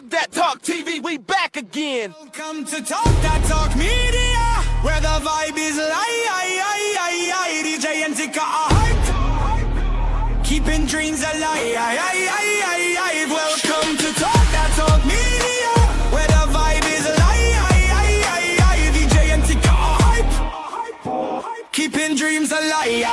That Talk TV, we back again. Welcome to Talk That Talk Media, where the vibe is live. DJ and Tika are hype, keeping dreams alive. Welcome to Talk That Talk Media, where the vibe is live. DJ and Tika are hype, keeping dreams alive.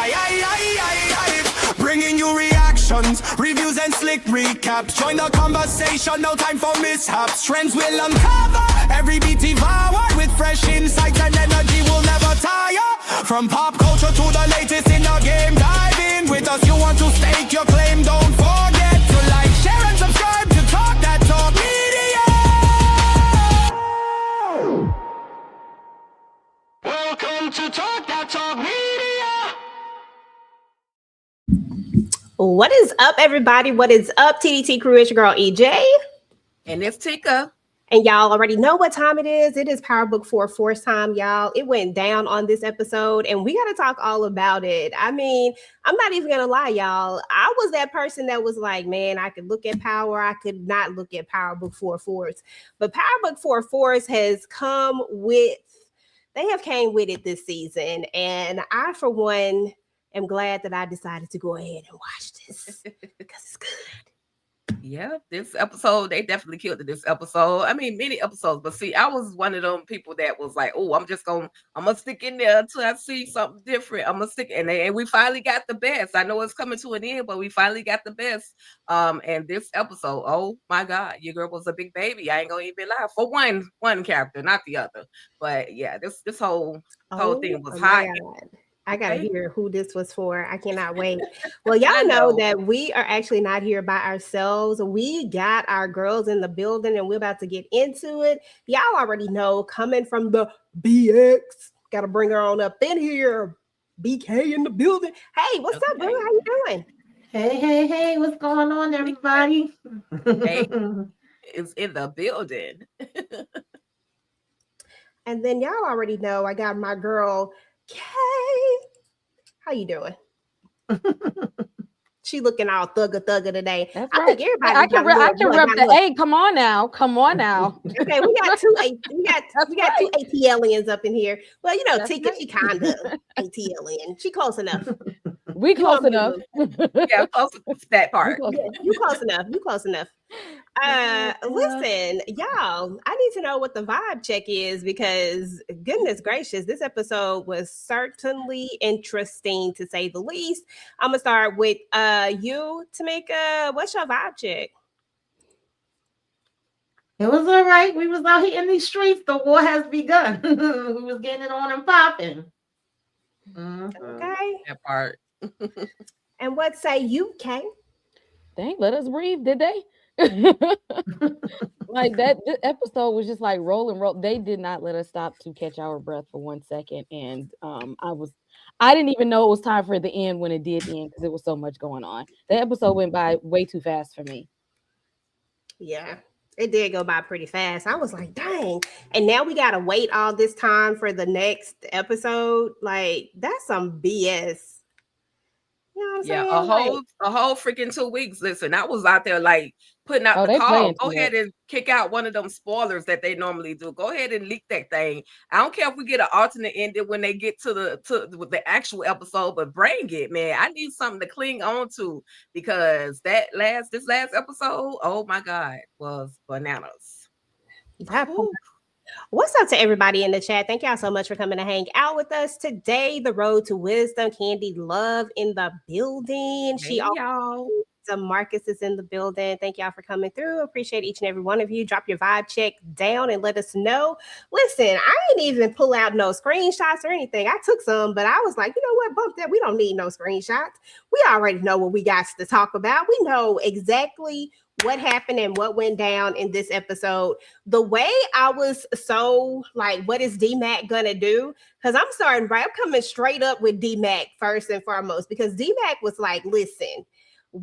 Bringing you reactions, reviews and slick recaps. Join the conversation, no time for mishaps. Trends will uncover, every beat devoured with fresh insights and energy will never tire. From pop culture to the latest in the game, dive in with us. You want to stake your claim, don't forget to like, share and subscribe to Talk That Talk Media. Welcome to Talk That Talk Media. What is up, everybody? What is up, TDT crew? It's your girl EJ. And it's Tika. And y'all already know what time it is. It is powerbookforce time, y'all. It went down on this episode, and we got to talk all about it. I mean, I'm not even going to lie, y'all. I was that person that was like, man, I could look at Power. I could not look at powerbookforce. But powerbookforce has come with, they have came with it this season. And I, for one, am glad that I decided to go ahead and watch this because it's good. Yeah, this episode, they definitely killed it this episode. I mean, many episodes, but see, I was one of them people that was like, oh, I'm gonna stick in there until I see something different. I'm gonna stick in there. And we finally got the best. I know it's coming to an end, but we finally got the best. And this episode, oh my God, your girl was a big baby. I ain't gonna even lie. For one character, not the other. But yeah, this whole thing was hot. I gotta hear who this was for. I cannot wait. Well, y'all know that we are actually not here by ourselves. We got our girls in the building and we're about to get into it. Y'all already know, coming from the BX, gotta bring her on up in here. BK in the building. Hey, what's up, boo? How you doing? Hey, what's going on, everybody? Hey, it's in the building. And then y'all already know I got my girl Kay, how you doing? She looking all thugger today. That's I right. think everybody. I can rep the A. Come on now. Okay, we got two ATLians up in here. Well, you know, That's Tika, right. she kind of ATLian. She close enough. We close enough. Yeah, close to that part. Yeah, you close enough. Listen, y'all, I need to know what the vibe check is because goodness gracious, this episode was certainly interesting to say the least. I'm gonna start with you, Tamika. What's your vibe check? It was all right. We was out here in these streets. The war has begun. We was getting it on and popping. Okay. That part. And what say you, Kay? They ain't let us breathe, did they? Like that episode was just like roll. They did not let us stop to catch our breath for 1 second. And I didn't even know it was time for the end when it did end because it was so much going on. The episode went by way too fast for me. Yeah, it did go by pretty fast. I was like, dang. And now we gotta wait all this time for the next episode. Like, that's some BS. You know what I'm saying? A whole freaking 2 weeks. Listen, I was out there like putting out the call. Go ahead and kick out one of them spoilers that they normally do. Go ahead and leak that thing. I don't care if we get an alternate ending when they get to the actual episode, but bring it, man. I need something to cling on to because this last episode, oh my God, was bananas. What's up to everybody in the chat? Thank y'all so much for coming to hang out with us today. The Road to Wisdom, Candy Love in the building. Hey, y'all. Marcus is in the building. Thank y'all for coming through. Appreciate each and every one of you. Drop your vibe check down and let us know. Listen, I ain't even pull out no screenshots or anything. I took some, but I was like, you know what? Bump that. We don't need no screenshots. We already know what we got to talk about. We know exactly what happened and what went down in this episode. The way I was so like, what is D-Mac gonna do? Because I'm coming straight up with D-Mac first and foremost, because D-Mac was like, listen,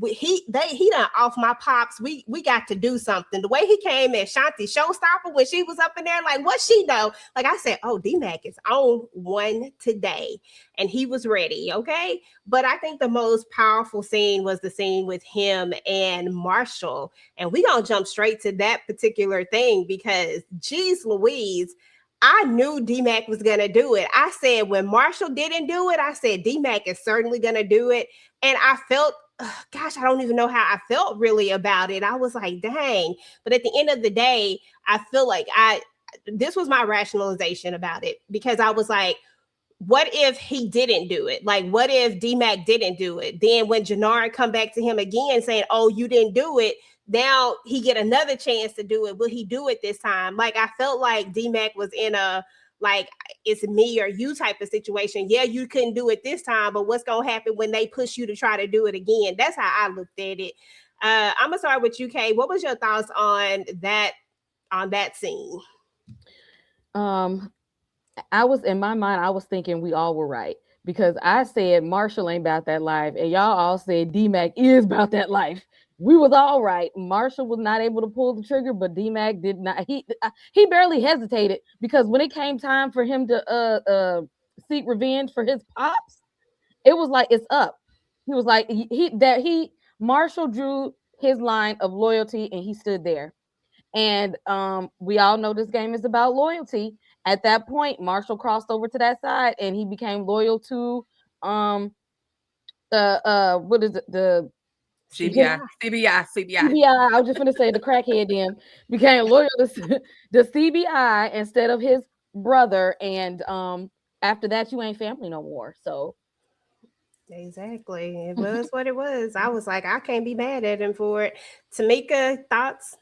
he done off my pops. We got to do something. The way he came at Shanti Showstopper when she was up in there, like what she know? Like I said, oh, D-Mac is on one today, and he was ready. Okay, but I think the most powerful scene was the scene with him and Marshall, and we gonna jump straight to that particular thing because, geez, Louise. I knew D-Mac was going to do it. I said when Marshall didn't do it, I said D-Mac is certainly going to do it. And I felt, gosh, I don't even know how I felt really about it. I was like, dang. But at the end of the day, I feel like this was my rationalization about it because I was like, what if he didn't do it? Like, what if D-Mac didn't do it? Then when Jannard come back to him again saying, oh, you didn't do it, now he get another chance to do it. Will he do it this time? Like, I felt like D-Mac was in a, like, it's me or you type of situation. Yeah, you couldn't do it this time, but what's going to happen when they push you to try to do it again? That's how I looked at it. I'm going to start with you, Kay. What was your thoughts on that scene? I was, in my mind, I was thinking we all were right because I said Marshall ain't about that life, and y'all all said D-Mac is about that life. We was all right. Marshall was not able to pull the trigger, but D-Mac did not. He barely hesitated because when it came time for him to seek revenge for his pops, it was like it's up. He was like Marshall drew his line of loyalty and he stood there. And we all know this game is about loyalty. At that point, Marshall crossed over to that side and he became loyal to what is it, the CBI. CBI. I was just going to say the crackhead then became loyal to the CBI instead of his brother. And after that, you ain't family no more. So exactly, it was what it was. I was like, I can't be mad at him for it. Tamika, thoughts?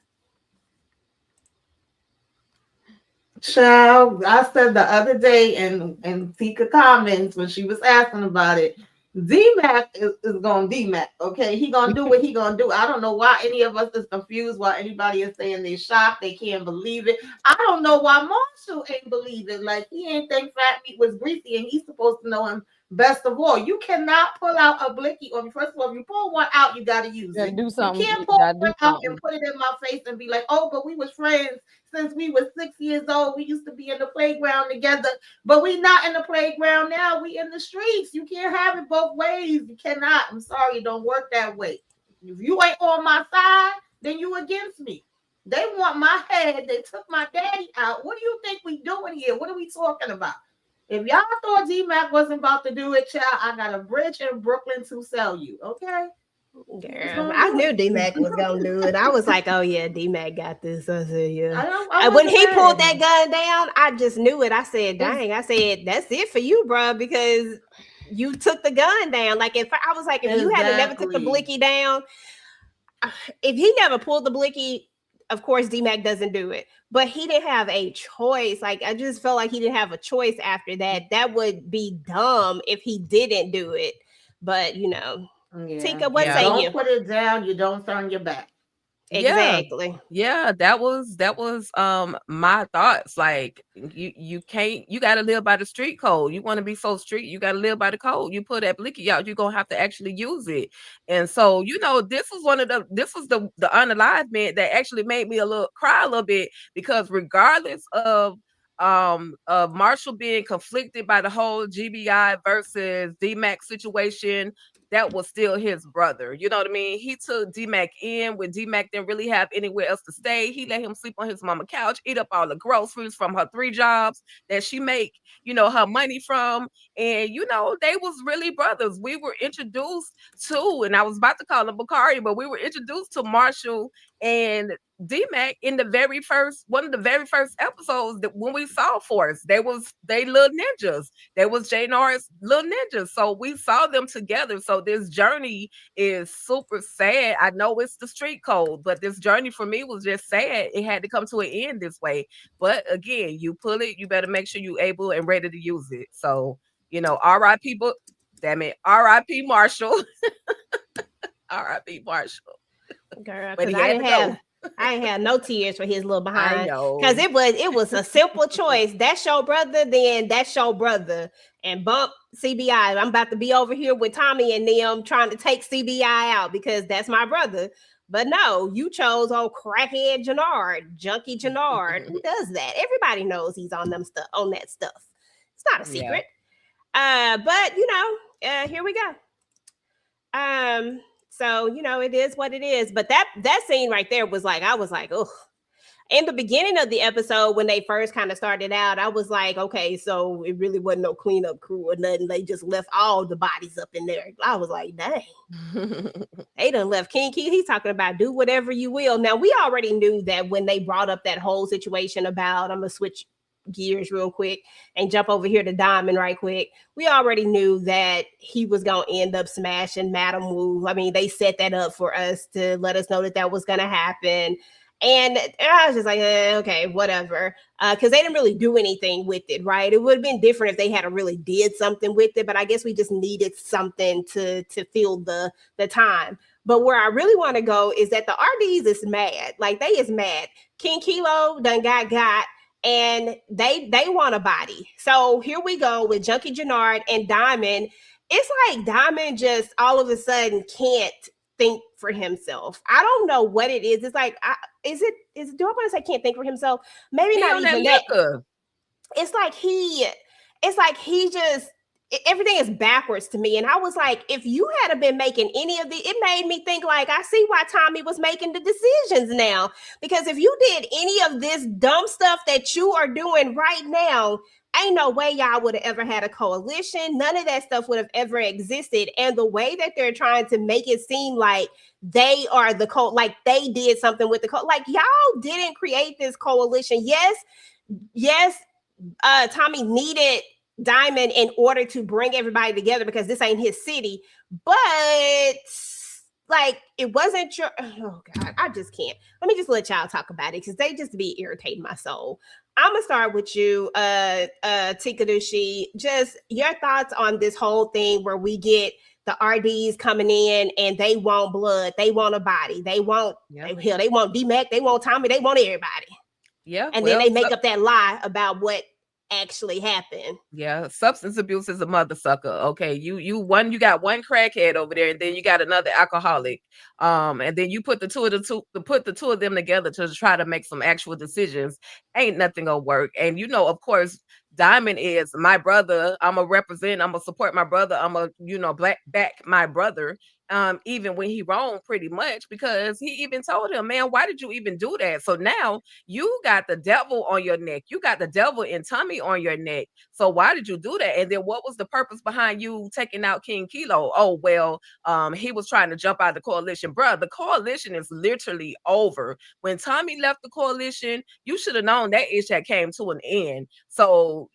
Child, I said the other day in Tika comments when she was asking about it, D-Mac is going to D-Mac, okay? He going to do what he going to do. I don't know why any of us is confused, why anybody is saying they shocked, they can't believe it. I don't know why Marshall ain't believe it. Like, he ain't think fat meat was greasy, and he's supposed to know him best of all. You cannot pull out a blicky on me. First of all, if you pull one out, you got to use it. Do something. You can't pull one out and put it in my face and be like, oh, but we was friends since we were 6 years old. We used to be in the playground together, but we not in the playground now. We in the streets. You can't have it both ways. You cannot. I'm sorry, it don't work that way. If you ain't on my side, then you against me. They want my head. They took my daddy out. What do you think we doing here? What are we talking about? If y'all thought D-Mac wasn't about to do it, child, I got a bridge in Brooklyn to sell you, okay? Girl, I knew D-Mac was gonna do it. I was like, oh yeah, D-Mac got this. I said, yeah. When he pulled that gun down, I just knew it. I said, dang, I said, that's it for you, bro, because you took the gun down. Like if you had never took the blicky down, if he never pulled the blicky, of course D-Mac doesn't do it. But he didn't have a choice. Like I just felt like he didn't have a choice after that. That would be dumb if he didn't do it. But yeah. Tika, what say don't you? Put it down. You don't turn your back. Exactly. Yeah, that was my thoughts. Like you gotta live by the street code. You want to be so street, you gotta live by the code. You put that blicky out, you're gonna have to actually use it. And so, this was the unalive man that actually made me cry a little bit, because regardless of Marshall being conflicted by the whole GBI versus D-Mac situation, that was still his brother. You know what I mean? He took D-Mac in when D-Mac didn't really have anywhere else to stay. He let him sleep on his mama couch, eat up all the groceries from her 3 jobs that she make, her money from. And, they was really brothers. We were introduced to, and I was about to call him Bakari, but we were introduced to Marshall and D-Mac in one of the very first episodes that when we saw Force. They little ninjas. They was Jannard's little ninjas. So we saw them together. So this journey is super sad. I know it's the street code, but this journey for me was just sad. It had to come to an end this way. But again, you pull it, you better make sure you're able and ready to use it. So, R.I.P. R.I.P. Marshall. R.I.P. Marshall. Girl, because I I ain't had no tears for his little I behind know. because it was a simple choice. That's your brother, then that's your brother. And bump CBI. I'm about to be over here with Tommy and them trying to take CBI out because that's my brother. But no, you chose old crackhead Jannard, junkie Jannard. Who does that? Everybody knows he's on that stuff. It's not a secret. But here we go. So it is what it is. But that scene right there was like, I was like, oh. In the beginning of the episode, when they first kind of started out, I was like, okay, so it really wasn't no cleanup crew or nothing. They just left all the bodies up in there. I was like, dang. They done left King Key. He's talking about do whatever you will. Now, we already knew that when they brought up that whole situation about, I'm going to switch gears real quick and jump over here to Diamond right quick. We already knew that he was going to end up smashing Madam Wu. I mean, they set that up for us to let us know that was going to happen. And I was just like, okay, whatever. Because they didn't really do anything with it, right? It would have been different if they had really did something with it, but I guess we just needed something to fill the time. But where I really want to go is that the RDs is mad. Like, they is mad. King Kilo done got, and they want a body. So here we go with Junkie Jannard and Diamond. It's like Diamond just all of a sudden can't think for himself. I don't know what it is. It's like, do I want to say can't think for himself? Maybe he not even that. It's like he just, everything is backwards to me. And I was like, if you had been making any of the, it made me think like, I see why Tommy was making the decisions now. Because if you did any of this dumb stuff that you are doing right now, ain't no way y'all would have ever had a coalition. None of that stuff would have ever existed. And the way that they're trying to make it seem like they are the like they did something with the like y'all didn't create this coalition. Yes, Tommy needed Diamond in order to bring everybody together because this ain't his city. But like, it wasn't your, oh God, I just can't. Let me just let y'all talk about it because they just be irritating my soul. I'm gonna start with you, Tikadushi. Just your thoughts on this whole thing where we get the RDs coming in and they want blood, they want a body, they want they want D-Mac, they want Tommy, they want everybody. Yeah, and then they make up that lie about what actually happened. Yeah, substance abuse is a mother sucker. Okay, you got one crackhead over there, and then you got another alcoholic. And then you put the two of them together to try to make some actual decisions. Ain't nothing gonna work. And of course, Diamond is my brother. I'm gonna represent. I'm gonna support my brother. I'm gonna back my brother. Even when he wrong, pretty much, because he even told him, man, why did you even do that? So now you got the devil on your neck. You got the devil and Tommy on your neck. So why did you do that? And then what was the purpose behind you taking out King Kilo? Oh, well, he was trying to jump out of the coalition. Bruh, the coalition is literally over. When Tommy left the coalition, you should have known that ish had came to an end. So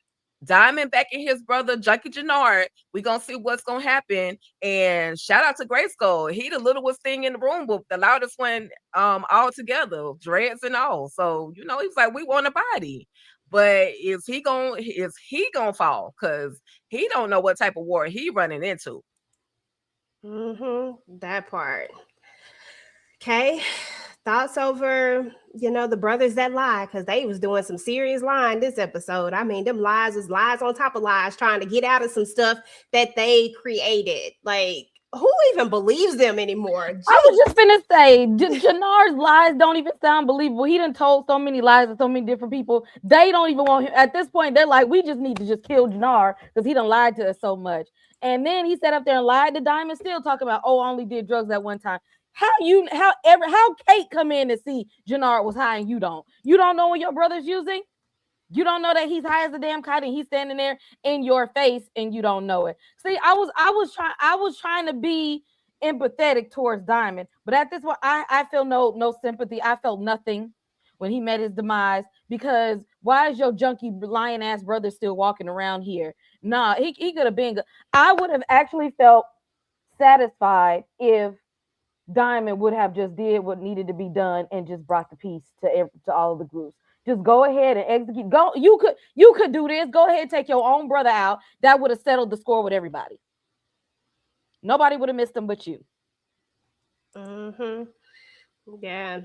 Diamond back in his brother Junkie Jannard. We gonna see what's gonna happen. And shout out to Grayskull. He the littlest thing in the room, but the loudest one all together, dreads and all. So he's like, we want a body. But is he gonna fall? Because he don't know what type of war he running into. That part. Okay. Thoughts over, the brothers that lie, because they was doing some serious lying this episode. I mean, them lies is lies on top of lies, trying to get out of some stuff that they created. Like, who even believes them anymore? I was just finna say, Jannard's lies don't even sound believable. He done told so many lies to so many different people. They don't even want him. At this point, they're like, we just need to just kill Jannard because he done lied to us so much. And then he sat up there and lied to Diamond, still talking about, I only did drugs at one time. How Kate come in and see Jannard was high and you don't know what your brother's using? You don't know that he's high as a damn kite and he's standing there in your face and you don't know it. See, I was trying to be empathetic towards Diamond, but at this point, I feel no sympathy. I felt nothing when he met his demise, because why is your junkie lying ass brother still walking around here? Nah, he could have been. I would have actually felt satisfied if Diamond would have just did what needed to be done and just brought the peace to all of the groups. Just go ahead and execute. You could do this. Go ahead and take your own brother out. That would have settled the score with everybody. Nobody would have missed them but you. Yeah.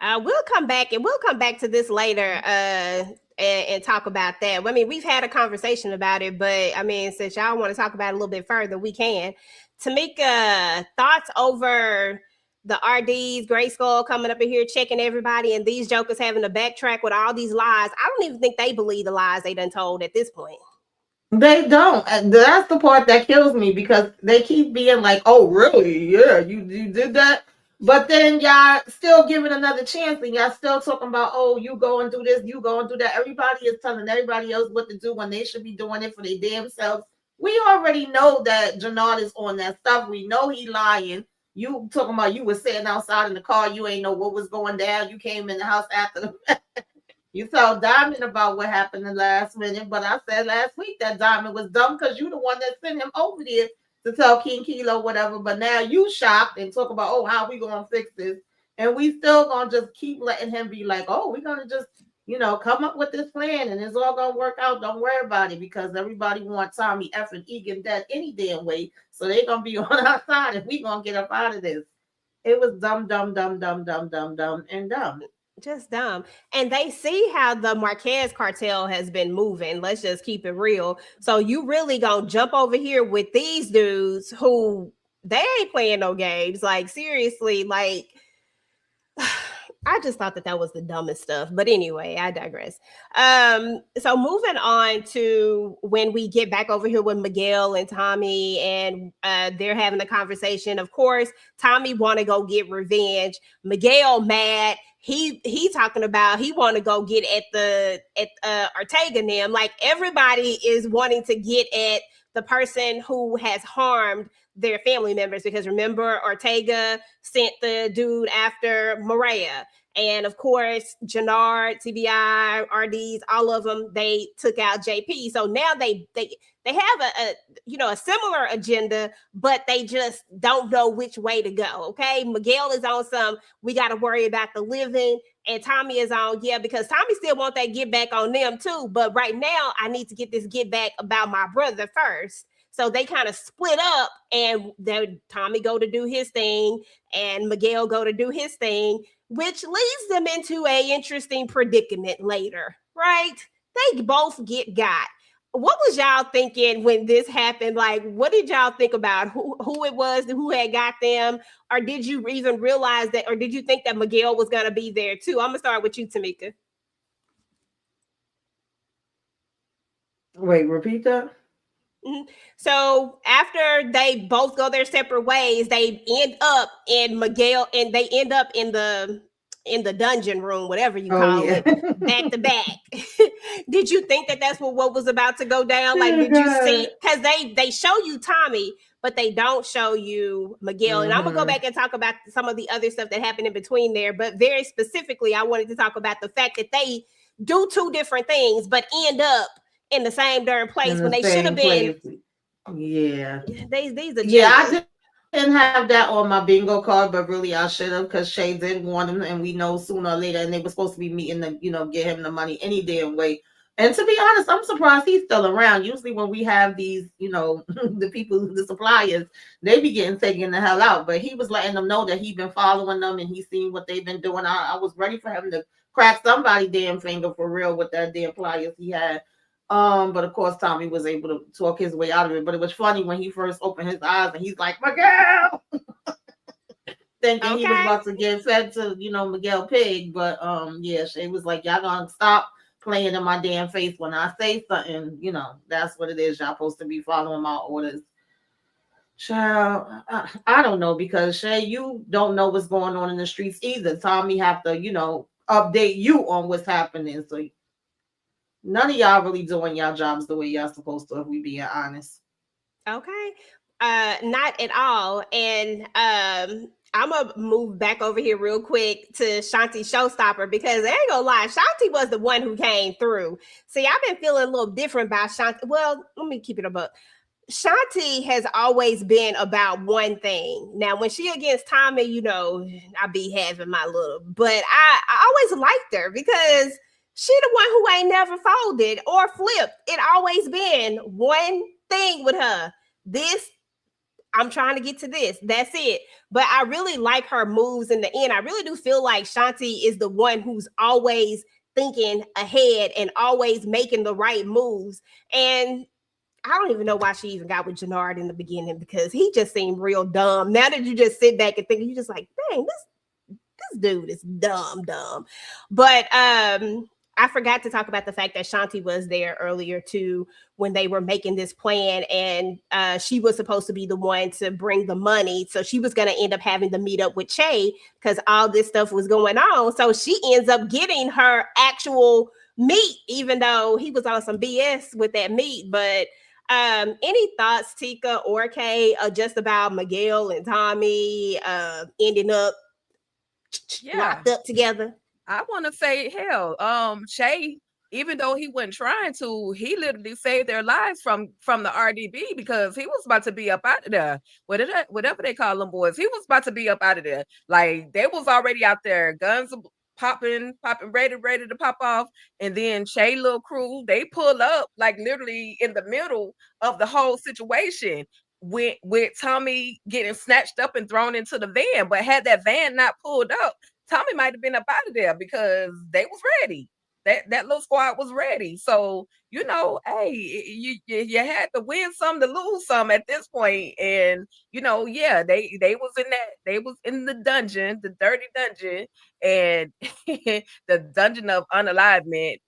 We'll come back to this later and talk about that. I mean, we've had a conversation about it, but I mean, since y'all want to talk about it a little bit further, we can. Tamika, thoughts over the RDs, Gray Skull coming up in here checking everybody, and these jokers having to backtrack with all these lies. I don't even think they believe the lies they done told at this point. They don't. And that's the part that kills me because they keep being like, "Oh, really? Yeah, you did that." But then y'all still giving another chance, and y'all still talking about, "Oh, you go and do this, you go and do that." Everybody is telling everybody else what to do when they should be doing it for their damn selves. We already know that Jannard is on that stuff. We know he lying. You talking about you was sitting outside in the car, you ain't know what was going down. You came in the house after the You told Diamond about what happened the last minute, but I said last week that Diamond was dumb because you the one that sent him over there to tell King Kilo whatever. But now you shocked and talk about, oh, how we gonna fix this? And we still gonna just keep letting him be like, oh, we're gonna just, come up with this plan and it's all gonna work out. Don't worry about it because everybody wants Tommy F and Egan dead any damn way. So they're gonna be on our side and we gonna get up out of this. It was dumb, dumb, dumb, dumb, dumb, dumb, dumb, and dumb. Just dumb. And they see how the Marquez cartel has been moving. Let's just keep it real. So you really gonna jump over here with these dudes who they ain't playing no games. Like seriously, like I just thought that was the dumbest stuff. But anyway, I digress. So moving on to when we get back over here with Miguel and Tommy, and they're having a conversation. Of course, Tommy want to go get revenge. Miguel mad. He talking about he want to go get at Ortega and them. Like everybody is wanting to get at the person who has harmed their family members, because remember Ortega sent the dude after Maria, and of course Jannard, TBI, RDs, all of them, they took out JP. So now they have a similar agenda, but they just don't know which way to go. Okay, Miguel is on some we got to worry about the living, and Tommy is on because Tommy still want that get back on them too, but right now I need to get this get back about my brother first. So they kind of split up, and Tommy go to do his thing and Miguel go to do his thing, which leads them into a interesting predicament later, right? They both get got. What was y'all thinking when this happened? Like, what did y'all think about who it was who had got them? Or did you even realize that, or did you think that Miguel was going to be there too? I'm going to start with you, Tamika. Wait, repeat that? So after they both go their separate ways, they end up in Miguel, and they end up in the dungeon room, whatever you call it, back to back. Did you think that that's what was about to go down? Like, did you see? Because they show you Tommy, but they don't show you Miguel. And I'm gonna go back and talk about some of the other stuff that happened in between there. But very specifically, I wanted to talk about the fact that they do two different things, but end up in the same darn place when they should have been. Yeah. These are I didn't have that on my bingo card, but really I should have, because Shay did want him, and we know sooner or later, and they were supposed to be meeting to get him the money any damn way. And to be honest, I'm surprised he's still around. Usually when we have these, the people, the suppliers, they be getting taken the hell out. But he was letting them know that he's been following them and he's seen what they've been doing. I was ready for him to crack somebody damn finger for real with that damn pliers he had. But of course Tommy was able to talk his way out of it. But it was funny when he first opened his eyes and he's like, Miguel, thinking he was about to get fed to, Miguel Pig. But Shay was like, y'all gonna stop playing in my damn face when I say something. That's what it is. Y'all supposed to be following my orders. Child, I don't know, because Shay, you don't know what's going on in the streets either. Tommy have to, update you on what's happening. So none of y'all really doing y'all jobs the way y'all supposed to, if we being honest. Okay. Not at all. And I'm gonna move back over here real quick to Shanti Showstopper, because I ain't gonna lie, Shanti was the one who came through. See, I've been feeling a little different about Shanti. Well, let me keep it up. Shanti has always been about one thing. Now, when she against Tommy, I be having my little, but I always liked her because she the one who ain't never folded or flipped. It always been one thing with her. This, I'm trying to get to this. That's it. But I really like her moves in the end. I really do feel like Shanti is the one who's always thinking ahead and always making the right moves. And I don't even know why she even got with Jannard in the beginning, because he just seemed real dumb. Now that you just sit back and think, you just like, dang, this dude is dumb. But I forgot to talk about the fact that Shanti was there earlier too when they were making this plan, and she was supposed to be the one to bring the money. So she was going to end up having to meet up with Che because all this stuff was going on. So she ends up getting her actual meat, even though he was on some BS with that meat. But any thoughts, Tika or Kay, just about Miguel and Tommy ending up locked up together? I want to say, hell, Shay, even though he wasn't trying to, he literally saved their lives from the RDB, because he was about to be up out of there. Whatever they call them boys, he was about to be up out of there. Like, they was already out there, guns popping, ready to pop off. And then Shay little crew, they pull up like literally in the middle of the whole situation, with Tommy getting snatched up and thrown into the van. But had that van not pulled up, Tommy might have been up out of there, because they was ready. That little squad was ready. So, hey, you had to win some to lose some at this point. And yeah, they was in the dungeon, the dirty dungeon, and the dungeon of unalivement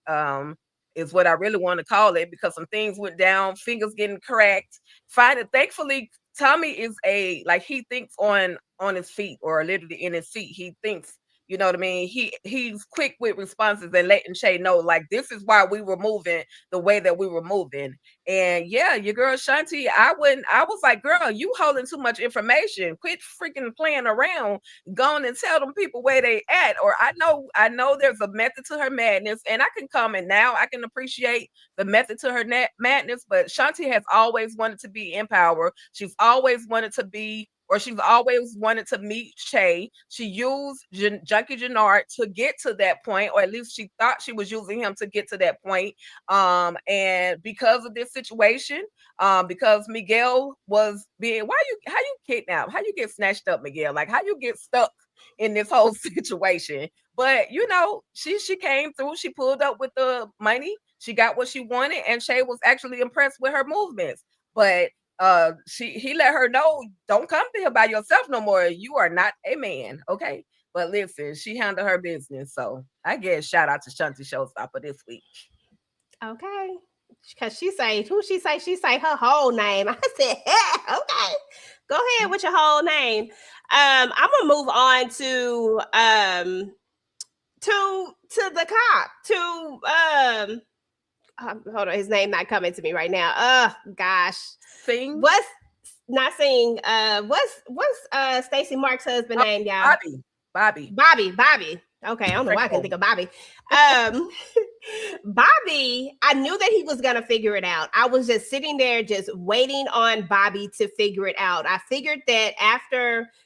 is what I really want to call it, because some things went down, fingers getting cracked. Thankfully, Tommy is he thinks on his feet, or literally in his seat. He thinks, you know what I mean? He's quick with responses and letting Shay know, like, this is why we were moving the way that we were moving. And yeah, your girl Shanti, I was like, girl, you holding too much information. Quit freaking playing around. Go on and tell them people where they at. Or I know there's a method to her madness, and I can comment now. I can appreciate the method to her madness, but Shanti has always wanted to be in power. She's always wanted to be, or she's always wanted to meet Che. She used Junkie Jannard to get to that point, or at least she thought she was using him to get to that point. And because of this situation, because Miguel was being, how you kidnapped, how you get snatched up, Miguel? Like, how you get stuck in this whole situation? But she came through. She pulled up with the money. She got what she wanted, and Che was actually impressed with her movements. But he let her know, don't come here by yourself no more. You are not a man, okay? But listen, she handled her business. So I guess shout out to Shanti Showstopper this week. Okay. Because she say her whole name. I said, yeah, okay. Go ahead with your whole name. I'm gonna move on to the cop, to hold on, his name not coming to me right now. Gosh. Sing. What's not Sing? What's Stacey Mark's husband name, y'all? Bobby. Okay, I don't know why I can think of Bobby. Bobby, I knew that he was gonna figure it out. I was just sitting there, just waiting on Bobby to figure it out. I figured that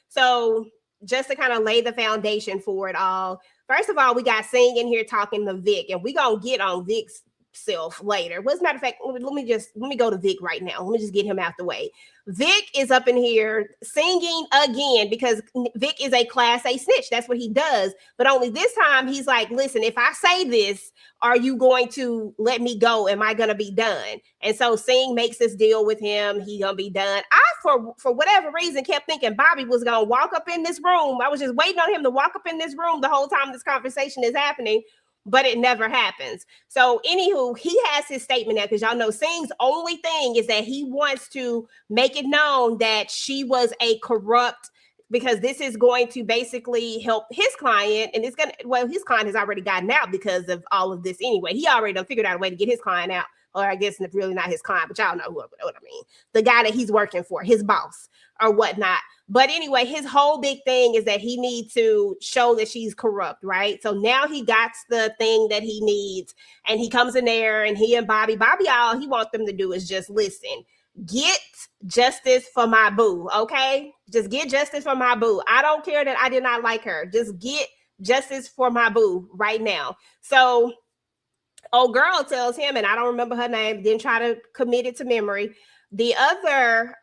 so just to kind of lay the foundation for it all. First of all, we got Sing in here talking to Vic, and we gonna get on Vic's self later. Well, as a matter of fact, let me go to Vic right now. Let me just get him out the way. Vic is up in here singing again, because Vic is a class A snitch. That's what he does. But only this time he's like, listen, if I say this, are you going to let me go? Am I going to be done? And so Sing makes this deal with him. He going to be done. I, for whatever reason, kept thinking Bobby was going to walk up in this room. I was just waiting on him to walk up in this room the whole time this conversation is happening, but it never happens. So anywho, he has his statement now, because y'all know Sing's only thing is that he wants to make it known that she was a corrupt, because this is going to basically help his client, and it's his client has already gotten out because of all of this anyway. He already done figured out a way to get his client out, or I guess it's really not his client, but y'all know what I mean. The guy that he's working for, his boss or whatnot. But anyway, his whole big thing is that he needs to show that she's corrupt, right? So now he got the thing that he needs, and he comes in there, and he and Bobby, all he wants them to do is just listen. Get justice for my boo, okay? Just get justice for my boo. I don't care that I did not like her. Just get justice for my boo right now. So old girl tells him, and I don't remember her name, didn't try to commit it to memory, The other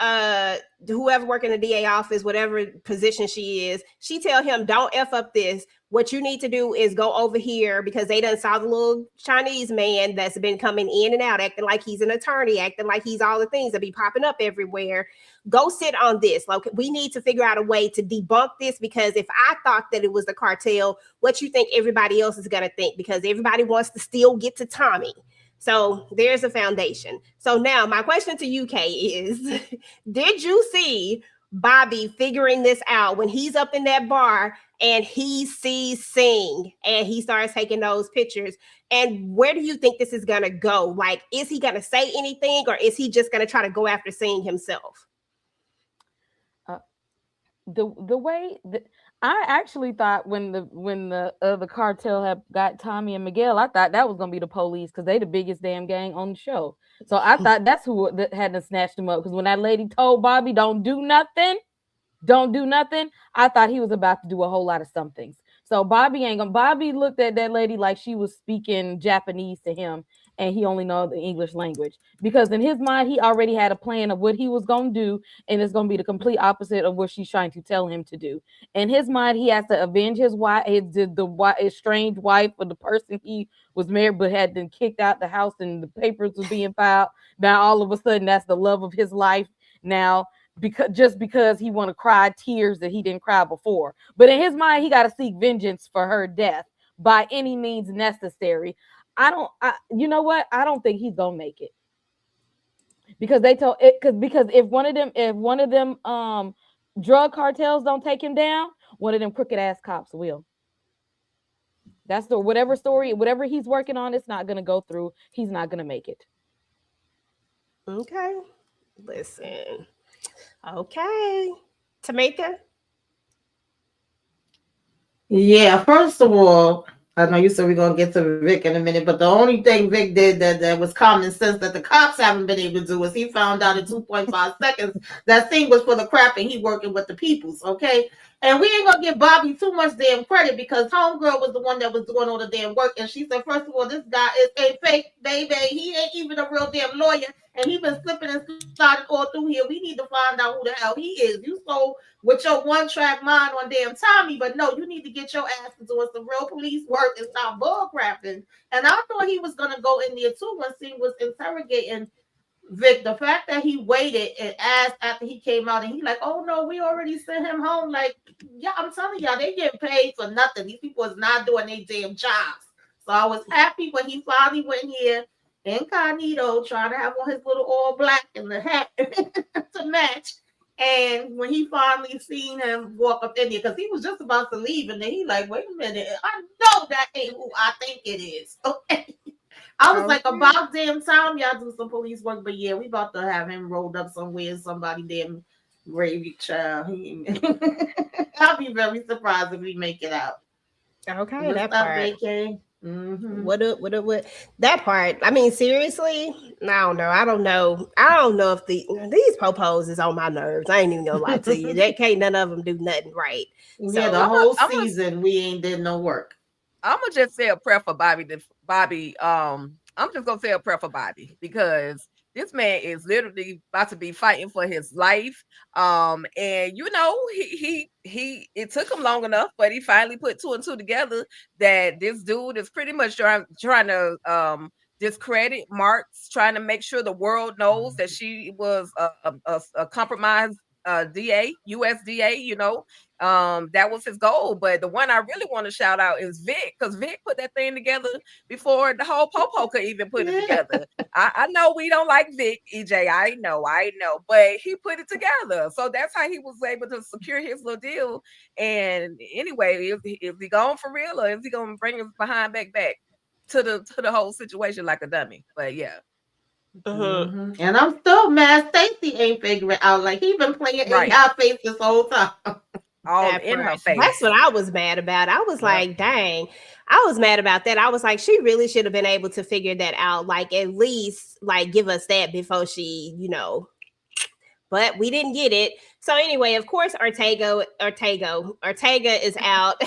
whoever working in the DA office, whatever position she is, she tell him, don't F up this. What you need to do is go over here because they done saw the little Chinese man that's been coming in and out, acting like he's an attorney, acting like he's all the things that be popping up everywhere. Go sit on this. Like, we need to figure out a way to debunk this, because if I thought that it was the cartel, what you think everybody else is going to think? Because everybody wants to still get to Tommy. So there's a foundation. So now my question to you, Kay, is did you see Bobby figuring this out when he's up in that bar and he sees Singh and he starts taking those pictures? And where do you think this is going to go? Like, is he going to say anything, or is he just going to try to go after Singh himself? The way that I actually thought when the cartel had got Tommy and Miguel, I thought that was gonna be the police, because they the biggest damn gang on the show. So I thought that's who had to snatch them up. Because when that lady told Bobby, don't do nothing, I thought he was about to do a whole lot of somethings. So Bobby looked at that lady like she was speaking Japanese to him, and he only knows the English language, because in his mind he already had a plan of what he was going to do, and it's going to be the complete opposite of what she's trying to tell him to do. In his mind, he has to avenge his wife, the estranged wife of the person he was married but had been kicked out the house, and the papers were being filed. Now all of a sudden that's the love of his life now, because he want to cry tears that he didn't cry before. But in his mind, he got to seek vengeance for her death by any means necessary. You know what? I don't think he's gonna make it, because they told it because if one of them drug cartels don't take him down, one of them crooked ass cops will. That's whatever he's working on, it's not gonna go through. He's not gonna make it. Okay, listen. Okay, Tamika. Yeah, first of all, I know you said we're gonna get to Vic in a minute, but the only thing Vic did that was common sense that the cops haven't been able to do is he found out in 2.5 seconds that thing was for the crap and he working with the peoples, okay? And we ain't gonna give Bobby too much damn credit, because homegirl was the one that was doing all the damn work, and she said, first of all, this guy is a fake baby. He ain't even a real damn lawyer, and he been slipping and sliding all through here. We need to find out who the hell he is. You so with your one-track mind on damn Tommy, but no, you need to get your ass to doing some real police work and stop bull crapping. And I thought he was gonna go in there too when Singh was interrogating Vic. The fact that he waited and asked after he came out, and he like, oh no, we already sent him home. Like, yeah, I'm telling y'all, they get paid for nothing. These people is not doing their damn jobs. So I was happy when he finally went here incognito, trying to have on his little all black and the hat to match. And when he finally seen him walk up in there, because he was just about to leave, and then he like, wait a minute, I know that ain't who I think it is. Okay. I was like, about damn time y'all do some police work, but yeah, we about to have him rolled up somewhere, somebody damn gravy child. I'll be very surprised if we make it out. Okay, What's that up, part. AK? Mm-hmm. What that part? I mean, seriously, I don't know if these popos is on my nerves. I ain't even gonna lie to you. That can't none of them do nothing right. Yeah, So the whole season we ain't did no work. I'm gonna just say a prayer for Bobby. I'm just gonna say a prayer for Bobby, because this man is literally about to be fighting for his life. And you know, he it took him long enough, but he finally put 2 and 2 together that this dude is pretty much trying to discredit Marks, trying to make sure the world knows that she was a compromised DA, USDA, you know. That was his goal. But the one I really want to shout out is Vic, because Vic put that thing together before the whole Popo could even put it together. I know we don't like Vic, EJ. I know, but he put it together. So that's how he was able to secure his little deal. And anyway, is he going for real, or is he gonna bring his behind back to the whole situation like a dummy? But yeah. Mm-hmm. And I'm still mad Stacey ain't figuring out. Like, he been playing in our face this whole time. All in her face. That's what I was mad about. I was like, dang, I was mad about that. I was like, she really should have been able to figure that out. Like, at least like give us that before she, you know. But we didn't get it. So anyway, of course, Ortega is out.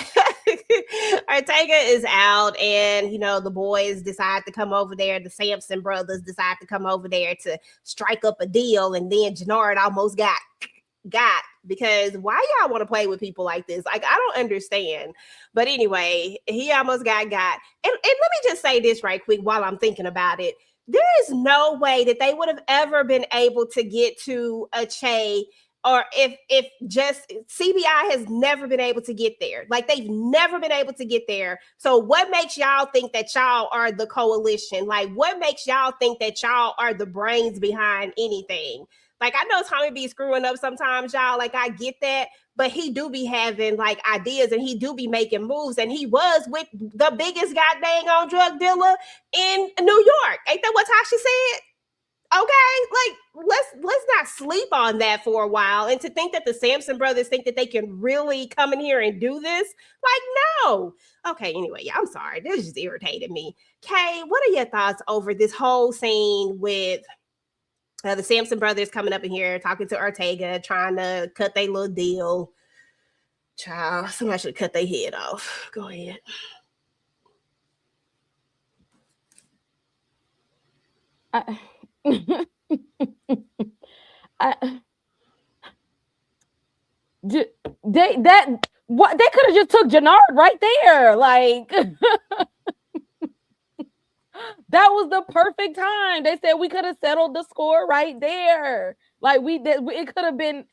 Ortega is out, and the boys decide to come over there. The Sampson brothers decide to come over there to strike up a deal, and then Jannard almost got because why y'all want to play with people like this? Like, I don't understand. But anyway, he almost got. And let me just say this right quick while I'm thinking about it. There is no way that they would have ever been able to get to a Che, or if just CBI has never been able to get there. Like, they've never been able to get there. So what makes y'all think that y'all are the coalition? Like, what makes y'all think that y'all are the brains behind anything? Like, I know Tommy be screwing up sometimes, y'all. Like, I get that. But he do be having like ideas, and he do be making moves. And he was with the biggest goddamn on drug dealer in New York. Ain't that what Tasha said? Okay, like let's not sleep on that for a while. And to think that the Sampson brothers think that they can really come in here and do this, like, no. Okay, anyway, yeah, I'm sorry. This just irritated me. Kay, what are your thoughts over this whole scene with the Sampson brothers coming up in here, talking to Ortega, trying to cut their little deal? Child, somebody should cut their head off. Go ahead. They could have just took Jannard right there. Like, that was the perfect time. They said we could have settled the score right there. Like, it could have been,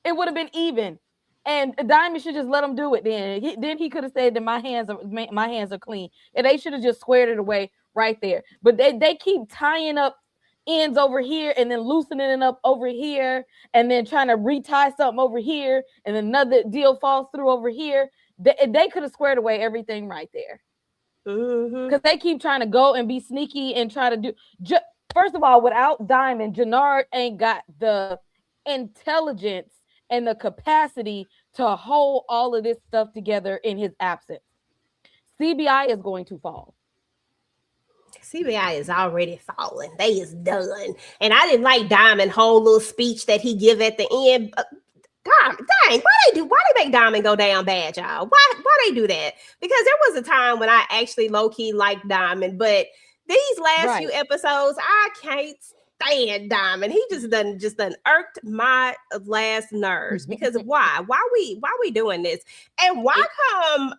it would have been even. And Diamond should just let him do it. Then he could have said that my hands are clean, and they should have just squared it away right there. But they keep tying up ends over here and then loosening it up over here, and then trying to retie something over here, and another deal falls through over here. They could have squared away everything right there. Because they keep trying to go and be sneaky and try to do. First of all, without Diamond, Jannard ain't got the intelligence and the capacity to hold all of this stuff together in his absence. CBI is going to fall. CBI is already falling. They is done. And I didn't like Diamond whole little speech that he give at the end. God dang, why they make Diamond go down bad, y'all? Why they do that? Because there was a time when I actually low-key liked Diamond, but these last few episodes, I can't stand Diamond. He just done irked my last nerves. Because of why we doing this? And why come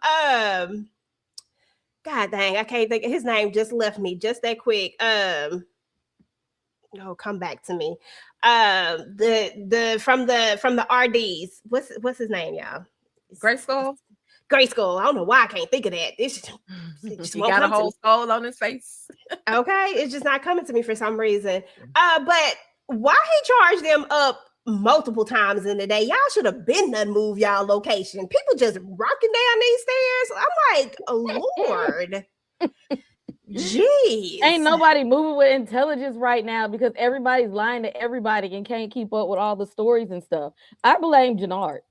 God dang, I can't think of his name, just left me just that quick. Come back to me. The from the RDs. What's his name, y'all? Grayskull. I don't know why I can't think of that. Just he got a whole skull on his face. Okay, it's just not coming to me for some reason. But why he charged them up multiple times in the day? Y'all should have been done move y'all location. People just rocking down these stairs. I'm like, oh Lord. Jeez. Ain't nobody moving with intelligence right now because everybody's lying to everybody and can't keep up with all the stories and stuff. I blame Jannard.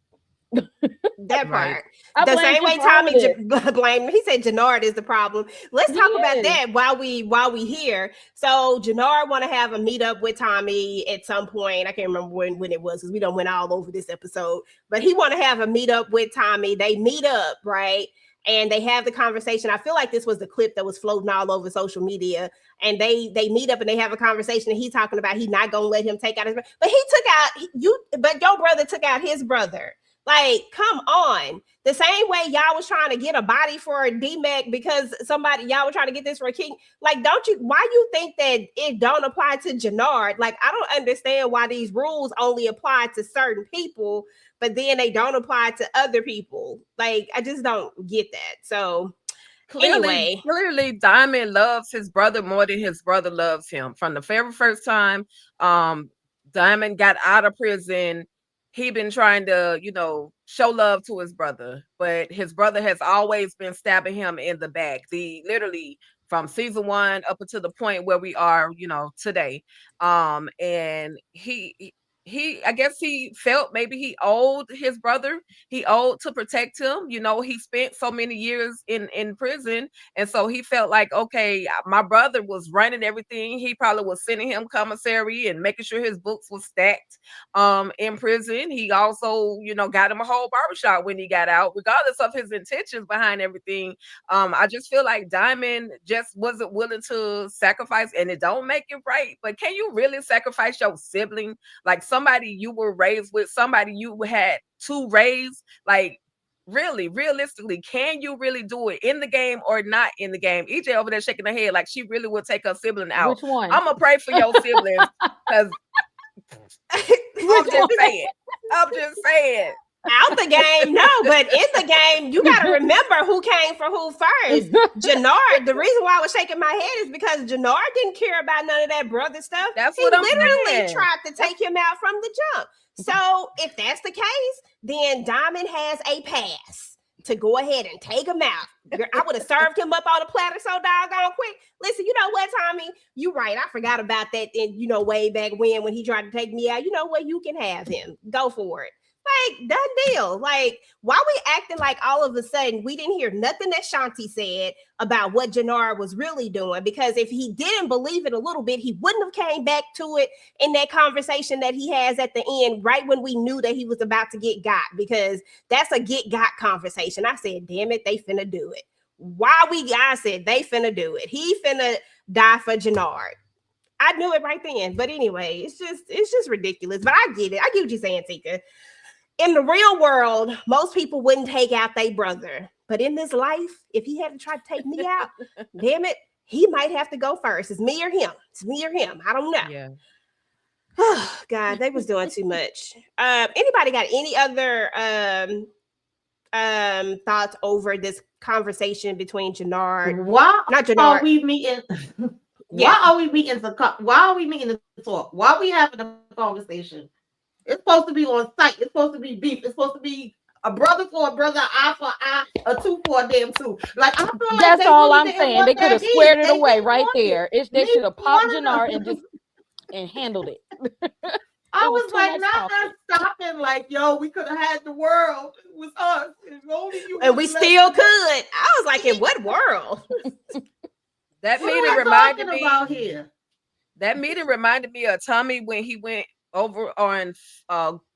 That part. The same way Tommy blamed. He said Jannard is the problem. Let's talk about that while we here. So Jannard want to have a meetup with Tommy at some point. I can't remember when it was, because we don't went all over this episode. But he want to have a meetup with Tommy. They meet up, right? And they have the conversation. I feel like this was the clip that was floating all over social media. And they meet up and they have a conversation. And he talking about he not gonna let him take out his brother. But he took out but your brother took out his brother. Like, come on. The same way y'all was trying to get a body for D-Mac because y'all were trying to get this for a king. Like, why you think that it don't apply to Jannard? Like, I don't understand why these rules only apply to certain people, but then they don't apply to other people. Like, I just don't get that. So clearly Diamond loves his brother more than his brother loves him. From the very first time Diamond got out of prison, he been trying to, show love to his brother, but his brother has always been stabbing him in the back. Literally from season 1 up until the point where we are, today. And he I guess he felt maybe he owed his brother, he owed to protect him. You know, he spent so many years in prison, and so he felt like, okay, my brother was running everything. He probably was sending him commissary and making sure his books were stacked in prison. He also, you know, got him a whole barbershop when he got out, regardless of his intentions behind everything. I just feel like Diamond just wasn't willing to sacrifice, and it don't make it right. But can you really sacrifice your sibling? Like somebody you were raised with, somebody you had to raise, like really, realistically, can you really do it in the game or not in the game? EJ over there shaking her head like she really would take her sibling out. Which one? I'm gonna pray for your siblings because I'm just saying. Out the game, no, but in the game, you got to remember who came for who first. Jannard, the reason why I was shaking my head is because Jannard didn't care about none of that brother stuff. That's he what I'm literally saying. tried to take him out from the jump. So if that's the case, then Diamond has a pass to go ahead and take him out. I would have served him up on a platter so doggone quick. Listen, you know what, Tommy? You right. I forgot about that. And you know, way back when he tried to take me out. You know what? You can have him. Go for it. Like, done deal. Like, why we acting like all of a sudden we didn't hear nothing that Shanti said about what Jannard was really doing? Because if he didn't believe it a little bit, he wouldn't have came back to it in that conversation that he has at the end, right when we knew that he was about to get got, because that's a get got conversation. I said, damn it, they finna do it. I said, they finna do it. He finna die for Jannard. I knew it right then. But anyway, it's just ridiculous. But I get it. I get what you're saying, Tika. In the real world, most people wouldn't take out their brother. But in this life, if he had to try to take me out, damn it, he might have to go first. It's me or him. It's me or him. I don't know. Yeah. Oh, God, they was doing too much. Anybody got any other thoughts over this conversation between Jannard? Why Not Jannard. are we meeting? Why are we meeting the talk? Why are we having a conversation? It's supposed to be on site. It's supposed to be beef. It's supposed to be a brother for a brother, eye for eye, a two for a damn two. Like, I feel like that's all I'm saying. They could have squared it away right wanted. there. They should have popped Jannard and handled it. I was like, not stopping. Like, yo, we could have had the world. It was us. Only you. And we still could. I was like, in what world? That meeting reminded me of Tommy when he went over on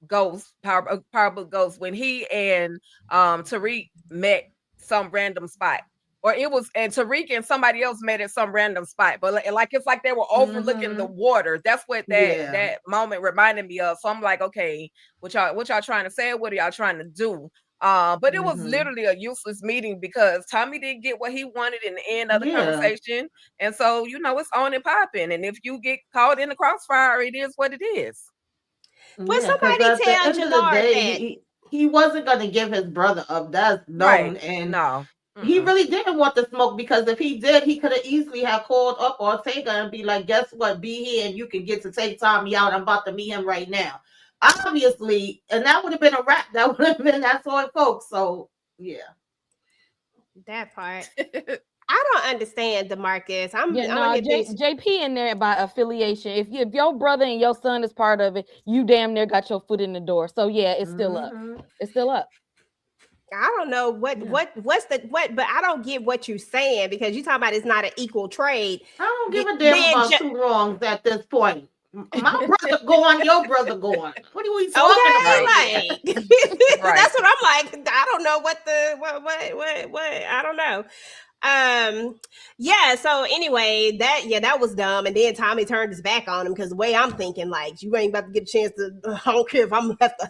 Ghost, Powerbook Ghost, when he and Tariq met some random spot. Or it was, and Tariq and somebody else met at some random spot. But like it's like they were overlooking the water. That's what that moment reminded me of. So I'm like, okay, what y'all trying to say? What are y'all trying to do? But it was literally a useless meeting because Tommy didn't get what he wanted in the end of the conversation. And so, you know, it's on and popping. And if you get caught in the crossfire, it is what it is. Well, somebody tell Jannard that he wasn't going to give his brother up. That's known. Right. And no. He really didn't want the smoke, because if he did, he could have easily have called up Ortega and be like, guess what? Be here and you can get to take Tommy out. I'm about to meet him right now. Obviously, and that would have been a wrap. That would have been that's all, folks. So yeah, that part. I don't understand, DeMarcus. JP in there by affiliation. If your brother and your son is part of it, you damn near got your foot in the door. So yeah, it's still up. It's still up. I don't know but I don't get what you're saying, because you talking about it's not an equal trade. I don't give a damn about two wrongs at this point. My brother going, your brother going. What are we talking about? Like, that's what I'm like. I don't know what I don't know. Yeah, so anyway, that was dumb. And then Tommy turned his back on him, because the way I'm thinking, like, you ain't about to get a chance to, I don't care if I'm gonna have to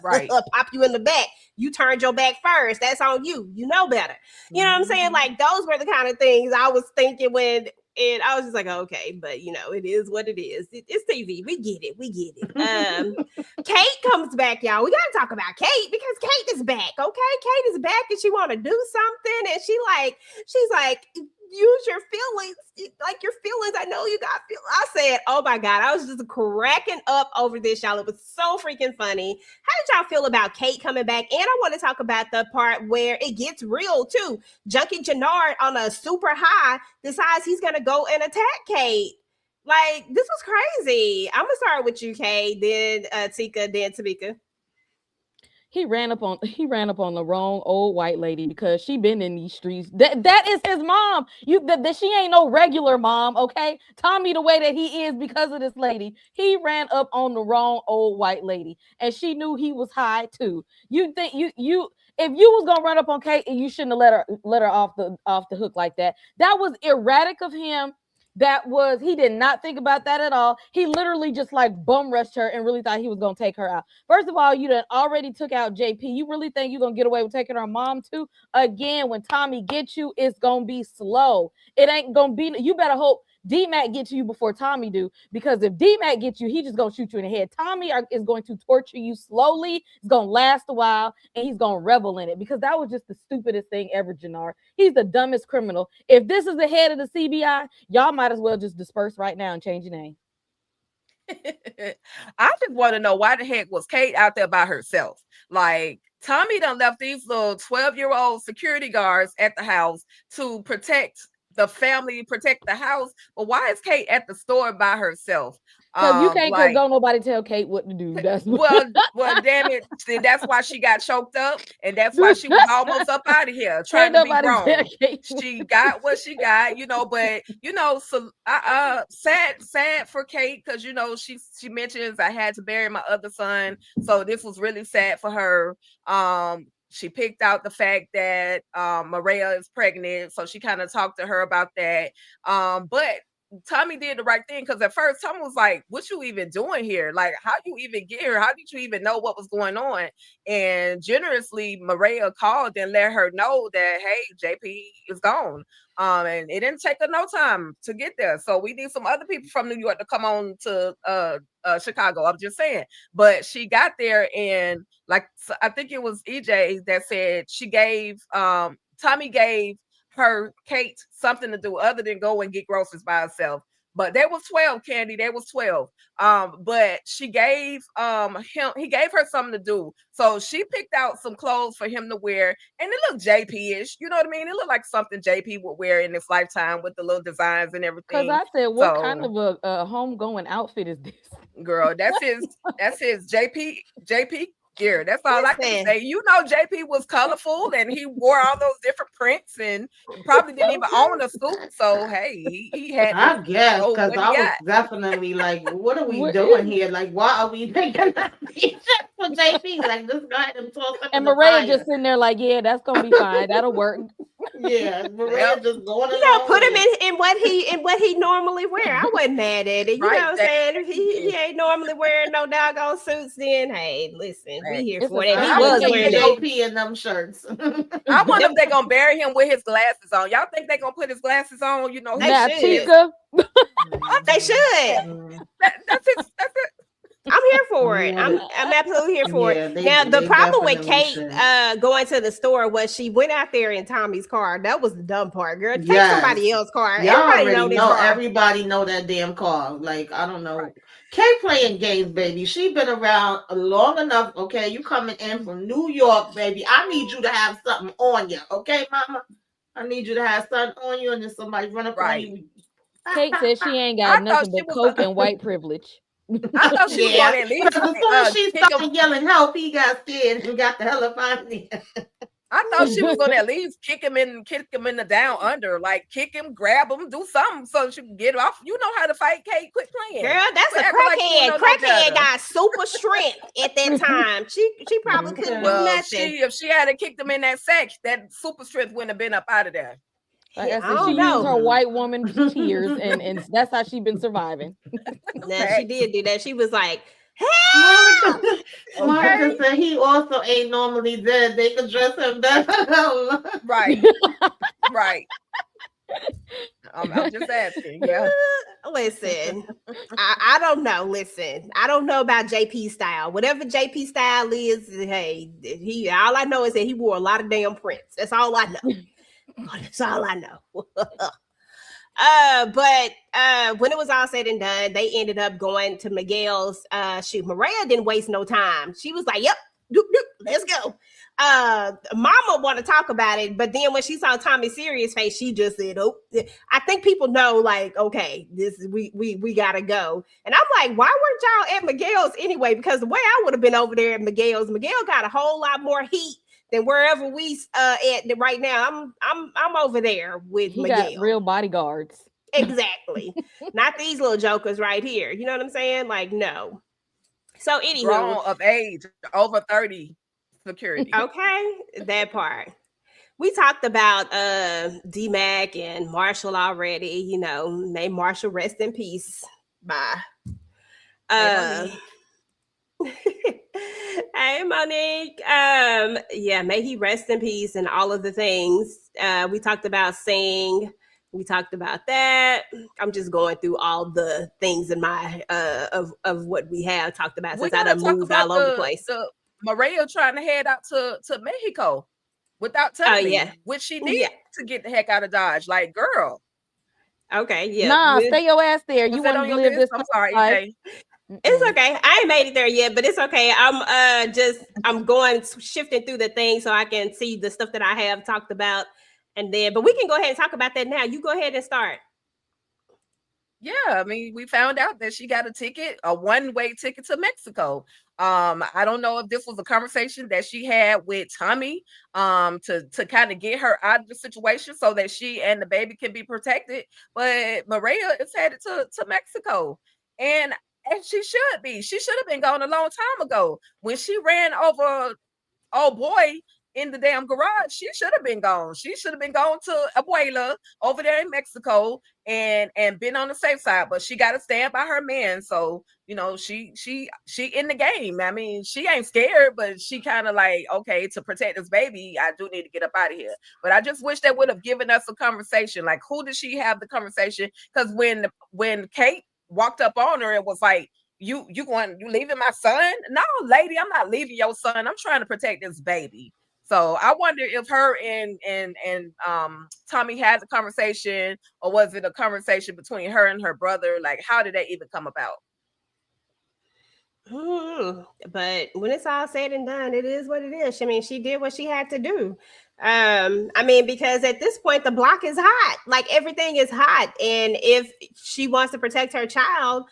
pop you in the back. You turned your back first. That's on you. You know better. You know what I'm saying? Like, those were the kind of things I was thinking when, and I was just like, okay, but you know, it is what it is. It's TV. We get it. Kate comes back, y'all. We got to talk about Kate, because Kate is back. Okay, Kate is back, and she want to do something, and she's like, use your feelings, like your feelings. I know you got feelings. I said, oh my God, I was just cracking up over this, y'all. It was so freaking funny. How did y'all feel about Kate coming back? And I want to talk about the part where it gets real too. Junkie Jannard on a super high decides he's going to go and attack Kate. Like, this was crazy. I'm gonna start with you, Kay, then Tika, then Tamika. He ran up on the wrong old white lady because she been in these streets. That is his mom. That she ain't no regular mom, okay? Tommy the way that he is because of this lady. He ran up on the wrong old white lady, and she knew he was high too. You think you if you was gonna run up on Kate, you shouldn't have let her off the hook like that. That was erratic of him. He did not think about that at all. He literally just like bum rushed her and really thought he was gonna take her out. First of all, you done already took out JP. You really think you're gonna get away with taking her mom too? Again, when Tommy gets you, it's gonna be slow. It ain't gonna be. You better hope D-Mac gets you before Tommy do, because if D-Mac gets you, he just gonna shoot you in the head. Tommy is going to torture you slowly. It's gonna last a while, and he's gonna revel in it, because that was just the stupidest thing ever, Jannar. He's the dumbest criminal. If this is the head of the CBI, y'all might as well just disperse right now and change your name. I just want to know, why the heck was Kate out there by herself? Like, Tommy done left these little 12-year-old security guards at the house to protect the family, protect the house. But why is Kate at the store by herself? Because you can't go nobody tell Kate what to do. That's well, damn it. See, that's why she got choked up, and that's why she was almost up out of here trying to be grown. She got what she got, but so sad for Kate, because she mentions, I had to bury my other son, so this was really sad for her. She picked out the fact that Maria is pregnant, so she kind of talked to her about that. But Tommy did the right thing, because at first Tommy was like, what you even doing here? Like, how you even get here? How did you even know what was going on? And generously, Maria called and let her know that, hey, JP is gone. And it didn't take her no time to get there. So we need some other people from New York to come on to Chicago. I'm just saying. But she got there, and like, I think it was EJ that said Tommy gave her Kate something to do other than go and get groceries by herself. But there was 12, Candy. There was 12. But he gave her something to do. So she picked out some clothes for him to wear, and it looked JP-ish. You know what I mean? It looked like something JP would wear in his lifetime, with the little designs and everything. Because I said, what kind of a homegoing outfit is this? Girl, that's his JP gear. That's all I can say. JP was colorful, and he wore all those different prints, and probably didn't even own a suit. So hey, he had. I guess, because I was definitely like, what are we doing here? Like, why are we making that for JP? Like, this guy and toss him. And Maria just sitting there like, yeah, that's gonna be fine. That'll work. Yeah, Maria just going. Put him in what he normally wear. I wasn't mad at it. You know what I'm saying? If he ain't normally wearing no doggone suits, then hey, listen, we here for that. He was wearing JP in them shirts. I wonder if they're gonna bury him with his glasses on. Y'all think they're gonna put his glasses on? They should. They should. That's it. I'm here for it. I'm absolutely here for it. Now, the problem with Kate going to the store was she went out there in Tommy's car. That was the dumb part, girl. Take somebody else's car. Everybody know that damn car. Like, I don't know. Right. Kate playing games, baby. She been around long enough. Okay, you coming in from New York, baby. I need you to have something on you. Okay, mama? I need you to have something on you, and then somebody run up on you. Kate says she ain't got nothing but coke and white privilege. I thought she was going at least. Before she started yelling help, he got scared and got the hell up out of there. I thought she was going to at least kick him in the down under, like kick him, grab him, do something so she can get off. You know how to fight, Kate. Quit playing. Girl, that's a crackhead. Crackhead got super strength at that time. She probably couldn't do nothing. If she had kicked him in that sack, that super strength wouldn't have been up out of there. Like I said, she used her white woman tears, and that's how she been surviving. Now she did do that. She was like, help! Monica said he also ain't normally dead. They could dress him down. Right. I'm just asking. Yeah. Listen, I don't know. Listen, I don't know about JP style. Whatever JP style is, hey, all I know is that he wore a lot of damn prints. That's all I know. That's all I know. But when it was all said and done, they ended up going to Miguel's shoot. Maria didn't waste no time. She was like, yep, doop, doop, let's go. Mama want to talk about it, but then when she saw Tommy's serious face, she just said, "Oh, I think people know, like, okay, this is we gotta go." And I'm like, why weren't y'all at Miguel's anyway? Because the way I would have been over there at Miguel got a whole lot more heat than wherever we at right now. I'm over there with He Miguel. got real bodyguards. Exactly. Not these little jokers right here. You know what I'm saying? Like, no. So anywho, Grown of age, over 30 security. Okay, that part. We talked about D-Mac and Marshall already. You know, may Marshall rest in peace. Bye. Hey, Monique. Yeah, may he rest in peace and all of the things. We talked about Sing. We talked about that. I'm just going through all the things in my of what we have talked about since I done moved all over the place. Maria trying to head out to Mexico without telling me, which she did to get the heck out of Dodge. Like, girl. Okay, yeah. Nah, stay your ass there. You want to live this? I'm sorry, EJ. It's okay. I ain't made it there yet, but it's okay. I'm going shifting through the thing so I can see the stuff that I have talked about, and then. But we can go ahead and talk about that now. You go ahead and start. Yeah, I mean, we found out that she got a one-way ticket to Mexico. I don't know if this was a conversation that she had with Tommy to kind of get her out of the situation so that she and the baby can be protected. But Maria is headed to Mexico. And she should be. She should have been gone a long time ago. When she ran over old boy in the damn garage, she should have been gone. She should have been gone to Abuela over there in Mexico and been on the safe side. But she got to stand by her man. So, you know, she in the game. I mean, she ain't scared, but she kind of like, okay, to protect this baby, I do need to get up out of here. But I just wish they would have given us a conversation. Like, who did she have the conversation? Because when Kate walked up on her, it was like, you leaving my son? No, lady, I'm not leaving your son. I'm trying to protect this baby. So I wonder if her and Tommy had a conversation, or was it a conversation between her and her brother? Like, how did that even come about? But when it's all said and done, it is what it is. I mean, she did what she had to do. I mean, because at this point, the block is hot. Like, everything is hot. And if she wants to protect her child,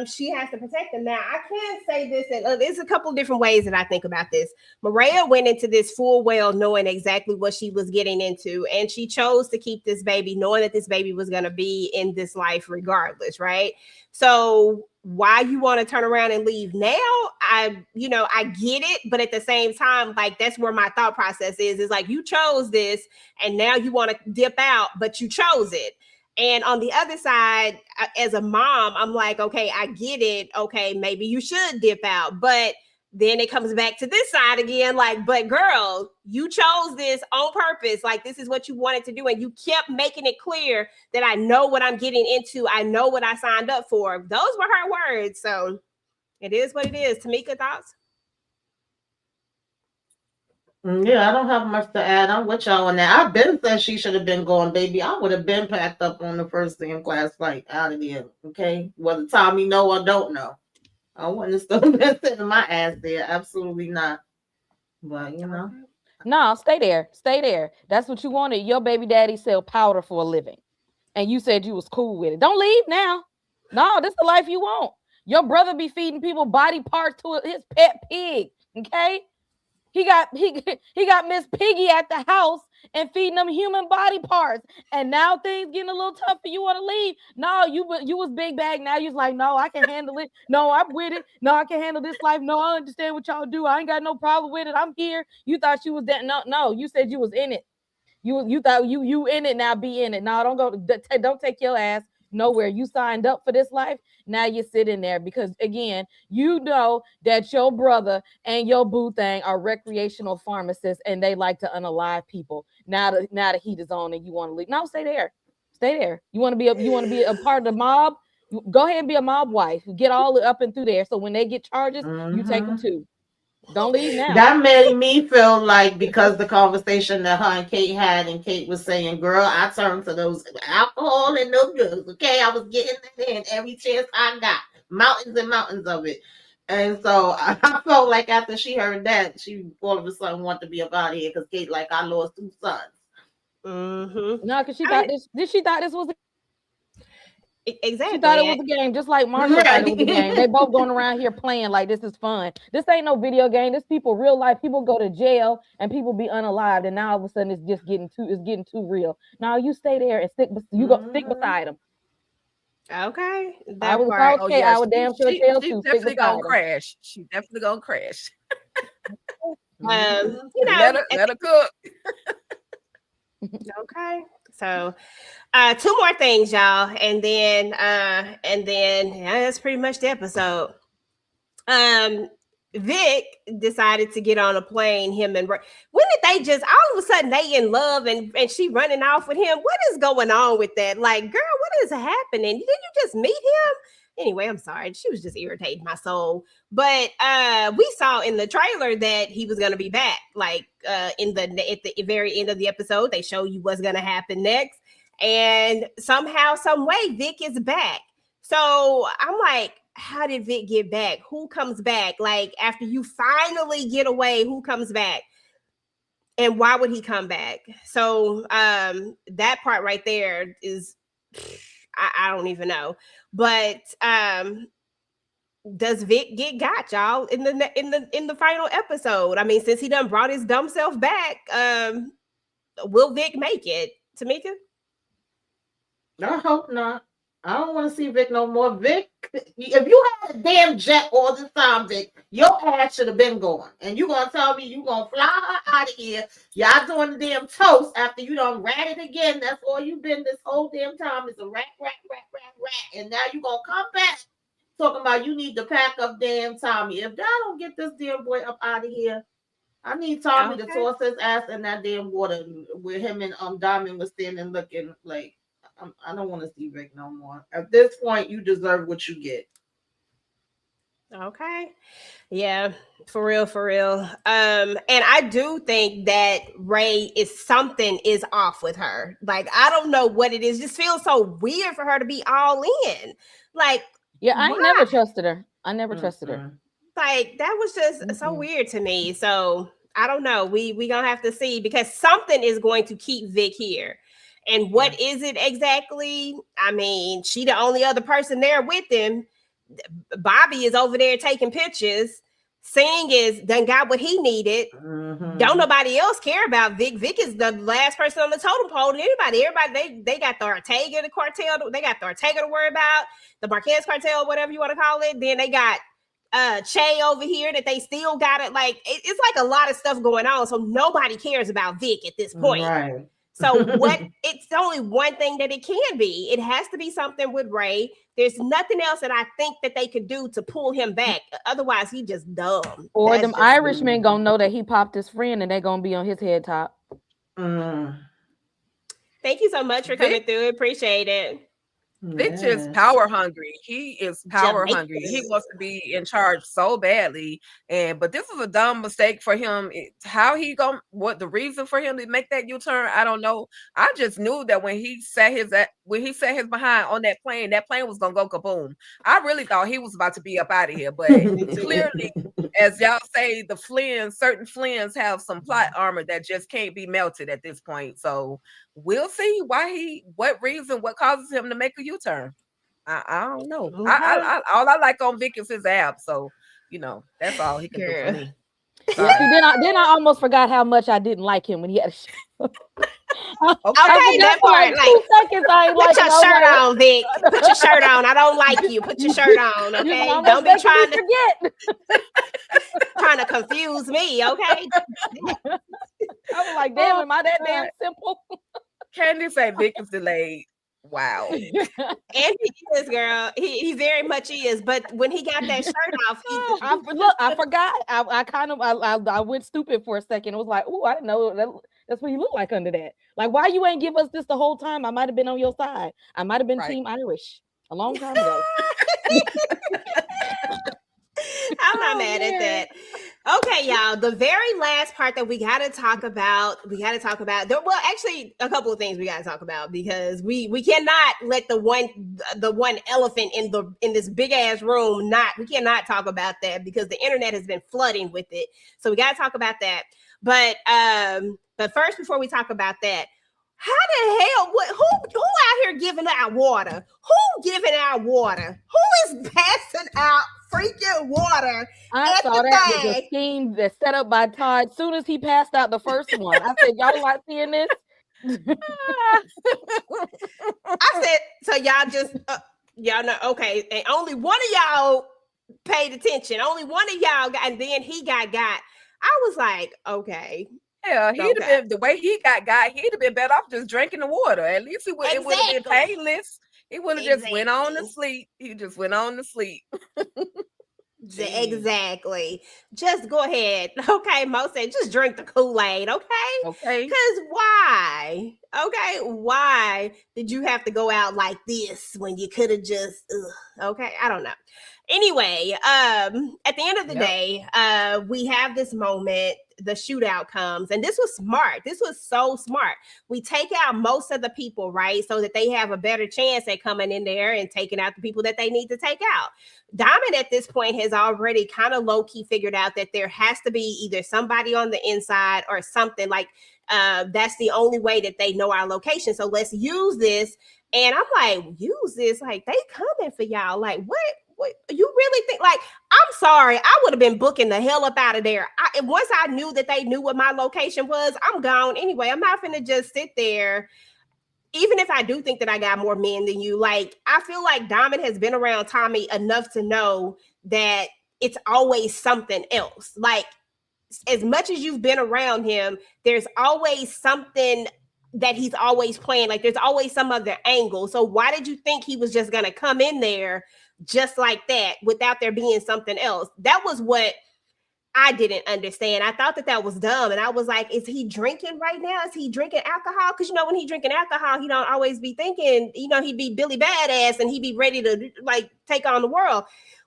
she has to protect them. Now, I can't say this, and there's a couple of different ways that I think about this. Maria went into this full well knowing exactly what she was getting into, and she chose to keep this baby knowing that this baby was going to be in this life regardless, right? So why you want to turn around and leave now, I get it, but at the same time, like, that's where my thought process is like, you chose this and now you want to dip out, but you chose it. And on the other side, as a mom, I'm like, okay, I get it. Okay, maybe you should dip out. But then it comes back to this side again, like, but girl, you chose this on purpose. Like, this is what you wanted to do. And you kept making it clear that I know what I'm getting into. I know what I signed up for. Those were her words. So it is what it is. Tamika, thoughts? Yeah, I don't have much to add. I'm with y'all on that. I've been said she should have been going, baby. I would have been packed up on the first thing class flight out of there. Okay, whether Tommy know or don't know, I wouldn't have still been sitting my ass there. Absolutely not. But no, stay there. Stay there. That's what you wanted. Your baby daddy sell powder for a living, and you said you was cool with it. Don't leave now. No, this is the life you want. Your brother be feeding people body parts to his pet pig. Okay. He got Miss Piggy at the house and feeding them human body parts. And now things getting a little tough for you want to leave. No, you was big bag. Now you're like, no, I can handle it. No, I'm with it. No, I can handle this life. No, I understand what y'all do. I ain't got no problem with it. I'm here. You thought you was that. No, you said you was in it. You thought you in it, now be in it. No, don't take your ass nowhere. You signed up for this life. Now you sit in there because, again, you know that your brother and your boo thing are recreational pharmacists and they like to unalive people. Now the heat is on and you want to leave. No, stay there. Stay there. You want to be a part of the mob? Go ahead and be a mob wife. Get all up and through there. So when they get charges, you take them too. Don't leave now. That made me feel like, because the conversation that her and Kate had, and Kate was saying, girl, I turned to those alcohol and those drugs. Okay, I was getting that in every chance I got. Mountains and mountains of it. And so I felt like after she heard that, she all of a sudden wanted to be up out of here because Kate, like, I lost 2 sons. Mm-hmm. No, because she thought this. She thought this was. Exactly. She thought it was a game, just like Marshall thought it was a game. They both going around here playing like this is fun. This ain't no video game. This people real life. People go to jail and people be unalived, and now all of a sudden it's just getting too real. Now you stay there and stick beside them. Okay, I was okay. I would damn sure tell she too. definitely gonna crash. She definitely gonna crash. You know, let her cook. Okay, so 2 more things, y'all, and then that's pretty much the episode. Vic decided to get on a plane. Him and Ray. When did they just all of a sudden they in love and she running off with him? What is going on with that? Like, girl, what is happening? Did you just meet him? Anyway, I'm sorry. She was just irritating my soul. But we saw in the trailer that he was gonna be back. Like at the very end of the episode, they show you what's gonna happen next. And somehow, some way, Vic is back. So I'm like, how did Vic get back? Who comes back? Like, after you finally get away, who comes back? And why would he come back? So that part right there is, I don't even know. But does Vic get got, y'all, in the final episode? I mean, since he done brought his dumb self back, will Vic make it? Tamika? I hope not. I don't want to see Vic no more. Vic, if you had a damn jet all this time, Vic, your ass should have been gone. And you gonna tell me you gonna fly her out of here? Y'all doing the damn toast after you done rat it again. That's all you've been this whole damn time is a rat. And now you gonna come back talking about you need to pack up damn Tommy. If y'all don't get this damn boy up out of here, I need Tommy to toss his ass in that damn water where him and Diamond was standing looking like. I don't want to see Vic no more. At this point, you deserve what you get. Okay. Yeah, for real. And I do think that Ray something is off with her. Like, I don't know what it is. It just feels so weird for her to be all in. Like, yeah, I never trusted her. I never trusted her. Like, that was just so weird to me. So I don't know. We gonna have to see, because something is going to keep Vic here. And what is it exactly? I mean, she the only other person there with him. Bobby is over there taking pictures. Singh is done got what he needed. Don't nobody else care about Vic. Vic is the last person on the totem pole. Everybody, they got the Ortega cartel. They got the Ortega to worry about. The Marquez cartel, whatever you want to call it. Then they got Che over here that they still got it. Like, it's like a lot of stuff going on. So nobody cares about Vic at this point. Right. So it's only one thing that it can be. It has to be something with Ray. There's nothing else that I think that they could do to pull him back. Otherwise, he just dumb. Or them Irishmen gonna know that he popped his friend and they're gonna be on his head top. Thank you so much for coming through. Appreciate it. Vic is power hungry. He is power hungry. He wants to be in charge so badly. But this is a dumb mistake for him. What the reason for him to make that U-turn? I don't know. I just knew that when he sat his behind on that plane was gonna go kaboom. I really thought he was about to be up out of here. But clearly, as y'all say, certain Flynn's have some plot armor that just can't be melted at this point. So we'll see what causes him to make a U-turn. I don't know. All I like on Vic is his abs. So, that's all he can do for me. Yeah, then I almost forgot how much I didn't like him when he had a show. Okay, that part. Like, 2 seconds, put your shirt on, Vic. Put your shirt on. I don't like you. Put your shirt on, okay? Don't be trying to confuse me, okay? I was like, damn, am I that damn simple? Candy say Vic is delayed. Wow. And he is, girl. He very much is. But when he got that shirt off, I forgot. I went stupid for a second. It was like, oh, I didn't know that's what he looked like under that. Like, why you ain't give us this the whole time? I might have been on your side. I might have been Team Irish a long time ago. I'm not mad at that. Okay, y'all. The very last part that we got to talk about. Well, actually, a couple of things we got to talk about because we cannot let the one elephant in this big ass room not. We cannot talk about that because the internet has been flooding with it. So we got to talk about that. But first, before we talk about that, how the hell? Who out here giving out water? Who giving out water? Who is passing out freaking water? I saw that was a scheme that's set up by Todd. As soon as he passed out the first one, I said, "Y'all not seeing this?" I said, "So y'all just y'all know? Okay, and only one of y'all paid attention. Only one of y'all got, and then he got. I was like, okay." Yeah, he'd have been the way he got, he'd have been better off just drinking the water. At least it would have been painless. He would have just went on to sleep. He just went on to sleep. Exactly. Just go ahead. Okay, Mo said, just drink the Kool-Aid, okay? Okay. Because why? Okay, why did you have to go out like this when you could have just okay, I don't know. Anyway, at the end of the day, we have this moment, the shootout comes, and this was smart. This was so smart. We take out most of the people, right? So that they have a better chance at coming in there and taking out the people that they need to take out. Diamond at this point has already kind of low-key figured out that there has to be either somebody on the inside or something like that's the only way that they know our location. So let's use this. And I'm like, use this? Like, they coming for y'all. Like, what you really think? Like, I'm sorry, I would have been booking the hell up out of there. Once I knew that they knew what my location was, I'm gone anyway. I'm not finna just sit there. Even if I do think that I got more men than you, like, I feel like Diamond has been around Tommy enough to know that it's always something else. Like, as much as you've been around him, there's always something that he's always playing. Like, there's always some other angle. So why did you think he was just going to come in there just like that without there being something else? That was what I didn't understand. I thought that was dumb. And I was like, is he drinking right now? Is he drinking alcohol? Because, when he drinking alcohol, he don't always be thinking, he'd be Billy Badass and he'd be ready to like take on the world.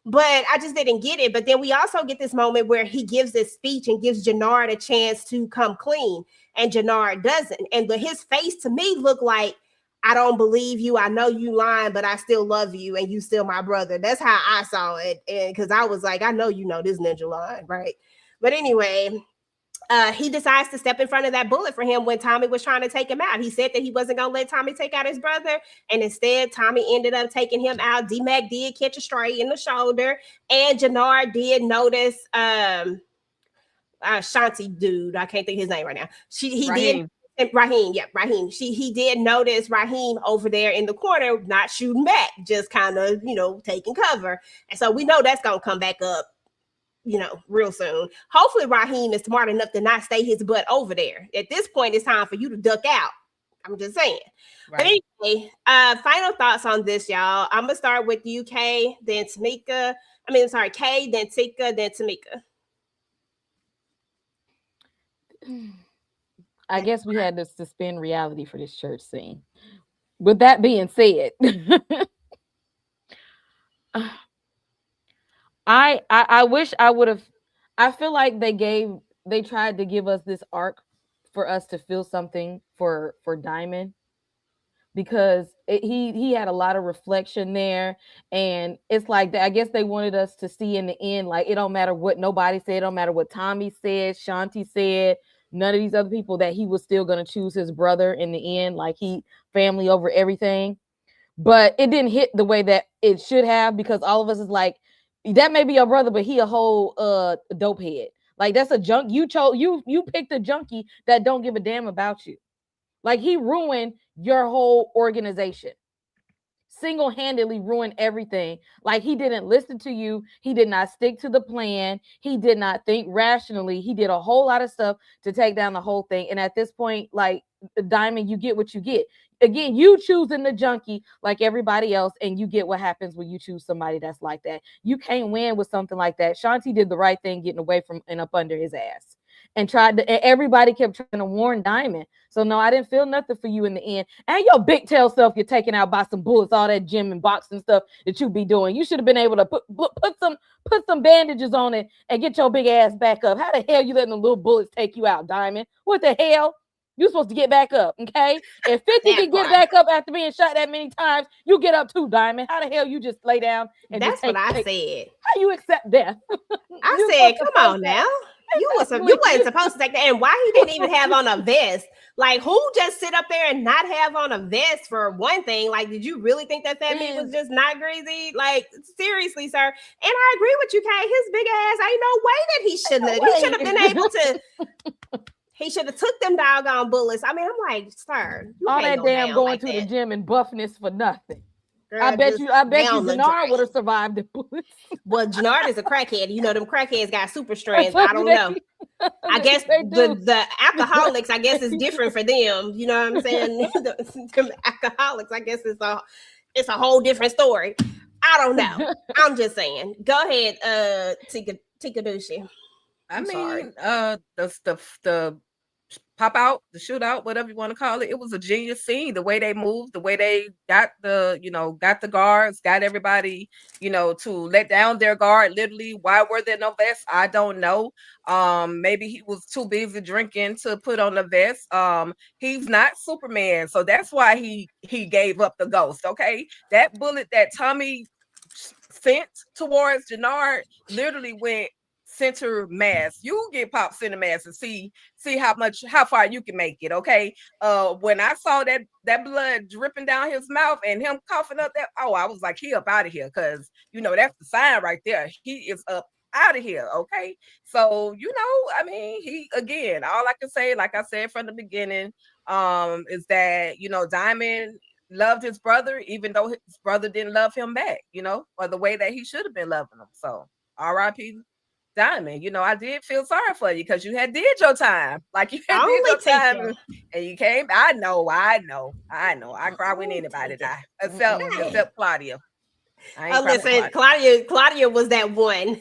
But I just didn't get it. But then we also get this moment where he gives this speech and gives Jannard a chance to come clean. And Jannard doesn't. And his face to me looked like, I don't believe you. I know you lying, but I still love you. And you still my brother. That's how I saw it. And because I was like, I know this ninja line, right? But anyway, he decides to step in front of that bullet for him when Tommy was trying to take him out. He said that he wasn't going to let Tommy take out his brother. And instead, Tommy ended up taking him out. D-Mac did catch a stray in the shoulder. And Jannard did notice Shanti dude. I can't think of his name right now. He did. Raheem. He did notice Raheem over there in the corner, not shooting back, just kind of, taking cover. And so we know that's going to come back up, real soon. Hopefully Raheem is smart enough to not stay his butt over there. At this point, it's time for you to duck out. I'm just saying. Right. But anyway, final thoughts on this, y'all. I'm going to start with you, Kay, then Tamika. Kay, then Tika, then Tamika. I guess we had to suspend reality for this church scene. With that being said, I wish I would have. I feel like they tried to give us this arc for us to feel something for Diamond, because he had a lot of reflection there, and it's like I guess they wanted us to see in the end, like, it don't matter what nobody said, it don't matter what Tommy said, Shanti said, none of these other people, that he was still going to choose his brother in the end, like he family over everything. But it didn't hit the way that it should have, because all of us is like, that may be your brother, but he a whole dope head. Like, that's a junk. You picked a junkie that don't give a damn about you. Like, he ruined your whole organization. Single-handedly ruined everything. Like, he didn't listen to you. He did not stick to the plan. He did not think rationally. He did a whole lot of stuff to take down the whole thing. And at this point, like, Diamond, you get what you get. Again, you choosing the junkie like everybody else, and you get what happens when you choose somebody that's like that. You can't win with something like that. Shanti did the right thing getting away from and up under his ass. and everybody kept trying to warn Diamond. So no, I didn't feel nothing for you in the end. And your big tail self, you're taken out by some bullets, all that gym and boxing stuff that you be doing. You should have been able to put some bandages on it and get your big ass back up. How the hell you letting the little bullets take you out, Diamond? What the hell? You're supposed to get back up, okay? If 50 can get back up after being shot that many times, you get up too, Diamond. How the hell you just lay down and that's what I said. How you accept death? I said, come on now. You wasn't supposed to take that. And why he didn't even have on a vest? Like, who just sit up there and not have on a vest for one thing? Like, did you really think that meat was just not greasy? Like, seriously, sir. And I agree with you, Kay. His big ass, ain't no way that he shouldn't have. He should have been able to. He should have took them doggone bullets. I mean, I'm like, sir, all that damn going like to the gym and buffness for nothing. Girl, I bet you Jannard would have survived the bullets. Well, Jannard is a crackhead. You know, them crackheads got super strength. I don't know. I guess the alcoholics, I guess, is different for them. You know what I'm saying? the alcoholics, I guess, it's a whole different story. I don't know. I'm just saying. Go ahead, Tika Dushi. I mean, the pop out, the shootout, whatever you want to call it. It was a genius scene. The way they moved, the way they got the guards, got everybody, to let down their guard. Literally, why were there no vests? I don't know. Maybe he was too busy drinking to put on the vest. He's not Superman, so that's why he gave up the ghost. Okay, that bullet that Tommy sent towards Jannard literally went center mass. You get pop center mass and see how far you can make it. Okay. When I saw that blood dripping down his mouth and him coughing up I was like, he up out of here, because that's the sign right there. He is up out of here. Okay. So I mean, he, again, all I can say, like I said from the beginning, is that Diamond loved his brother, even though his brother didn't love him back, or the way that he should have been loving him. So R.I.P. Diamond, I did feel sorry for you because you had did your time. Like, you had did your time and you came. I know. I cry when anybody die, except Claudia. Listen, Claudia was that one.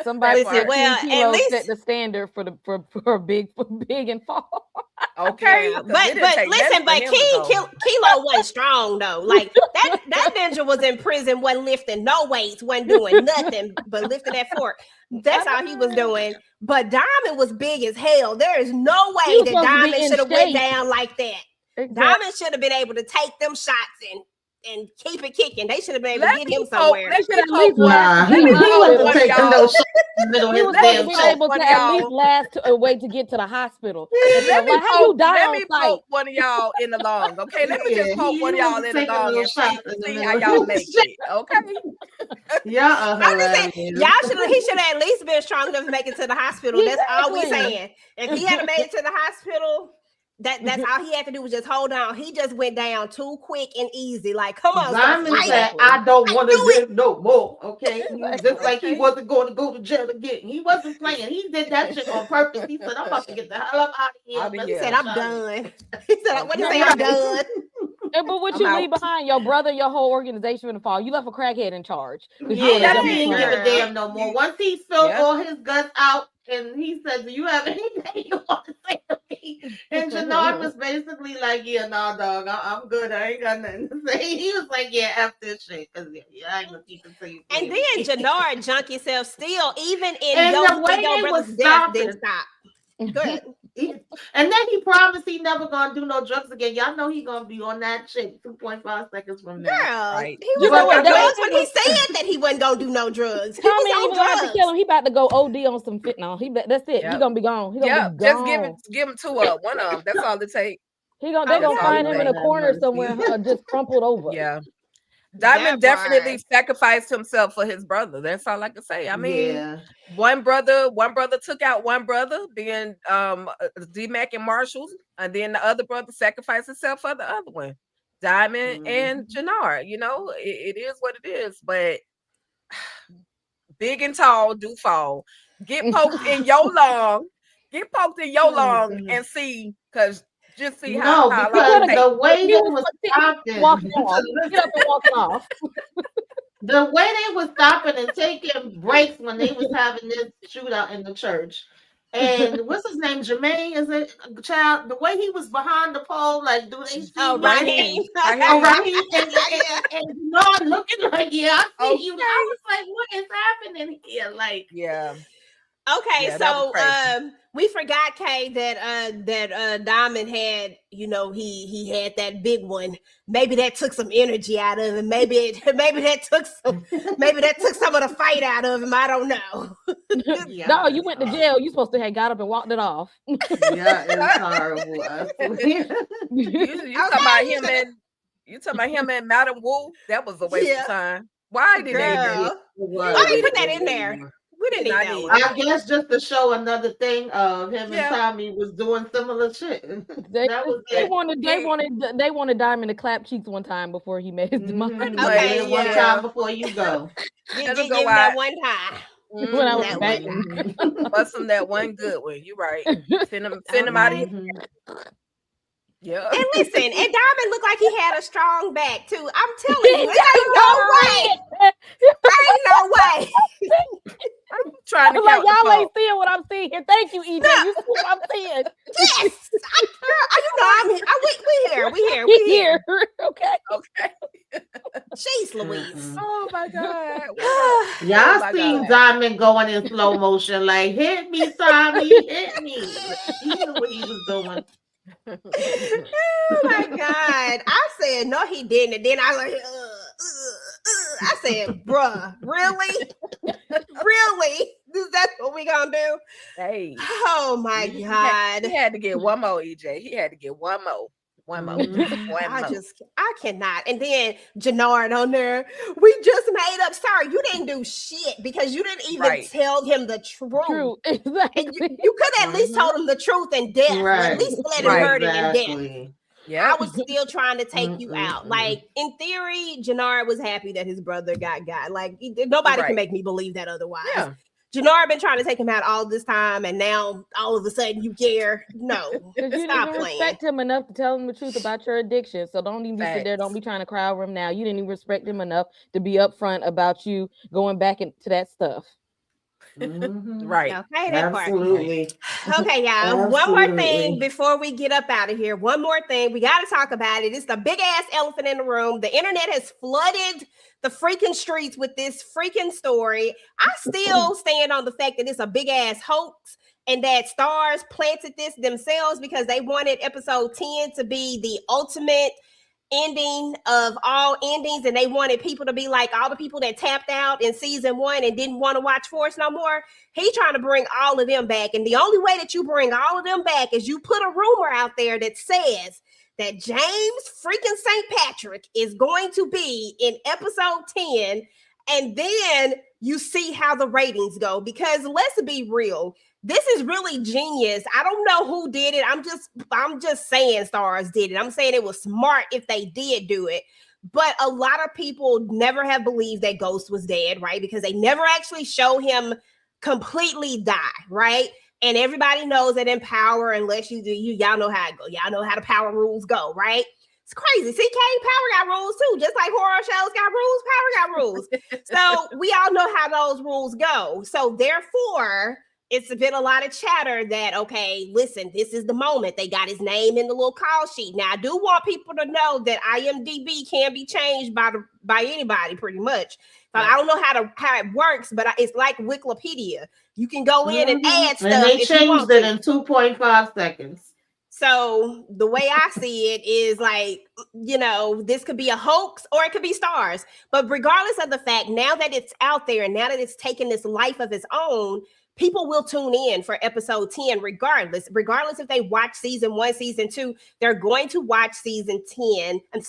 Somebody said, well, at least set the standard for big and fall. Okay, but listen, but Kilo wasn't strong though. Like that ninja was in prison, wasn't lifting no weights, wasn't doing nothing but lifting that fork. That's all he was doing. But Diamond was big as hell. There is no way that Diamond should have went down like that. Exactly. Diamond should have been able to take them shots and keep it kicking. They should have been able to get him somewhere. They should at least he wasn't taking those shots in the middle of his damn show. Able to at least last a way to get to the hospital. Let me poke one of y'all in the lung, okay? Let me just poke one of y'all in the lung and see how y'all make it, okay? He should have at least been strong enough to make it to the hospital. That's all we saying. If he had made it to the hospital, that's all he had to do was just hold on. He just went down too quick and easy. Like, come on. Diamond said, I don't want to live no more. Okay. Just like he wasn't going to go to jail again. He wasn't playing. He did that shit on purpose. He said, I'm about to get the hell up out of here. He said, I'm done. He said, what did you say? I'm done. But what you leave behind, your brother, your whole organization in the fall. You left a crackhead in charge. Yeah, he didn't give a damn no more. Once he spilled all his guts out, and he said, do you have anything you want to say to me? And Jannard was basically like, yeah, nah, dog, I'm good. I ain't got nothing to say. He was like, yeah, F this shit, because I ain't going to keep it to you. And then Jannard junk himself still, even in your brother's death, didn't stop. Good. And then he promised he never gonna do no drugs again. Y'all know he gonna be on that shit 2.5 seconds from now. Girl, right. He was on drugs when he said that he wasn't gonna do no drugs. He was on drugs. To kill him. He about to go OD on some fentanyl. That's it. Yep. He gonna be gone. He gonna be gone. Just give him one of them. That's all it takes. They're gonna find him in a corner somewhere, just crumpled over. Yeah. Diamond definitely sacrificed himself for his brother. That's all I can say. I mean, one brother took out one brother, being D-Mac and Marshall, and then the other brother sacrificed himself for the other one, Diamond and Jannard. It is what it is. But big and tall do fall. Get poked in your lung. Get poked in your lung and see, because. Just see how the way they was stopping, the way they was stopping and taking breaks when they was having this shootout in the church, And what's his name? Jermaine, is it child? The way he was behind the pole, like, do they see Oh, me? Raheem. Oh, Raheem, and Yeah. not looking like, yeah, I see you. Okay. I was like, what is happening here? Like, Yeah. Okay, Yeah, that was crazy. we forgot, Kay, that Diamond had, he had that big one. Maybe that took some energy out of him. Maybe that took some of the fight out of him. I don't know. yeah, No, you went to jail. You supposed to have got up and walked it off. yeah, it's horrible. You talking about him and Madam Wu? That was a waste of time. Why did they do Girl, it? why they put that in there? We didn't need that one. I guess just to show another thing of him and Tommy was doing similar shit. They wanted Diamond to clap cheeks one time before he made his demise. Okay, one time before you go. Give him that one time. When I was back, bust him that one good one. You right. Send him out of here. Yeah. And listen, and Diamond looked like he had a strong back too. I'm telling you, ain't no way. I'm trying to like y'all ain't seeing what I'm seeing here. Thank you, EJ. You see what I'm seeing? Yes, we here. Okay. Jeez, Louise. Oh my God. Y'all seen Diamond going in slow motion, like, hit me, Tommy, hit me. He knew what he was doing. Oh my God. I said, no, he didn't. And then I was like, I said, bruh, really? Really? That's what we gonna do? Hey. Oh my God. He had to get one more, EJ. He had to get one more. I cannot. And then Jannard on there, we just made up. Sorry, you didn't do shit because you didn't even tell him the truth. True, exactly. And you could at least told him the truth in death. At least let him heard it in death. Yeah, I was still trying to take you out. Like, in theory, Jannard was happy that his brother got. Like, nobody can make me believe that otherwise. Yeah. Jannard been trying to take him out all this time, and now all of a sudden you care. No, because you didn't even respect him enough to tell him the truth about your addiction. So don't even sit there. Don't be trying to cry over him now. You didn't even respect him enough to be upfront about you going back into that stuff. Right. Okay, that Absolutely. Part. Okay, y'all. One more thing before we get up out of here. One more thing. We got to talk about it. It's the big ass elephant in the room. The internet has flooded the freaking streets with this freaking story. I still stand on the fact that it's a big ass hoax and that Starz planted this themselves because they wanted episode 10 to be the ultimate ending of all endings, and they wanted people to be like all the people that tapped out in season 1 and didn't want to watch Force no more. He's trying to bring all of them back, and the only way that you bring all of them back is you put a rumor out there that says that James freaking St. Patrick is going to be in episode 10, and then you see how the ratings go. Because let's be real, this is really genius. I don't know who did it. I'm just saying Starz did it. I'm saying it was smart if they did do it. But a lot of people never have believed that Ghost was dead, right? Because they never actually show him completely die, right? And everybody knows that in Power, unless y'all know how it go. Y'all know how the Power rules go, right? It's crazy. CK, Power got rules too. Just like horror shows got rules, Power got rules. So we all know how those rules go. So therefore, it's been a lot of chatter that, okay, listen, this is the moment. They got his name in the little call sheet. Now, I do want people to know that IMDb can be changed by anybody, pretty much. So I don't know how it works, but it's like Wikipedia. You can go in and add stuff. And they changed it in 2.5 seconds. So the way I see it is like, this could be a hoax or it could be Starz. But regardless of the fact, now that it's out there and now that it's taken this life of its own, people will tune in for episode 10 regardless if they watch season 1, season 2, they're going to watch season 10 and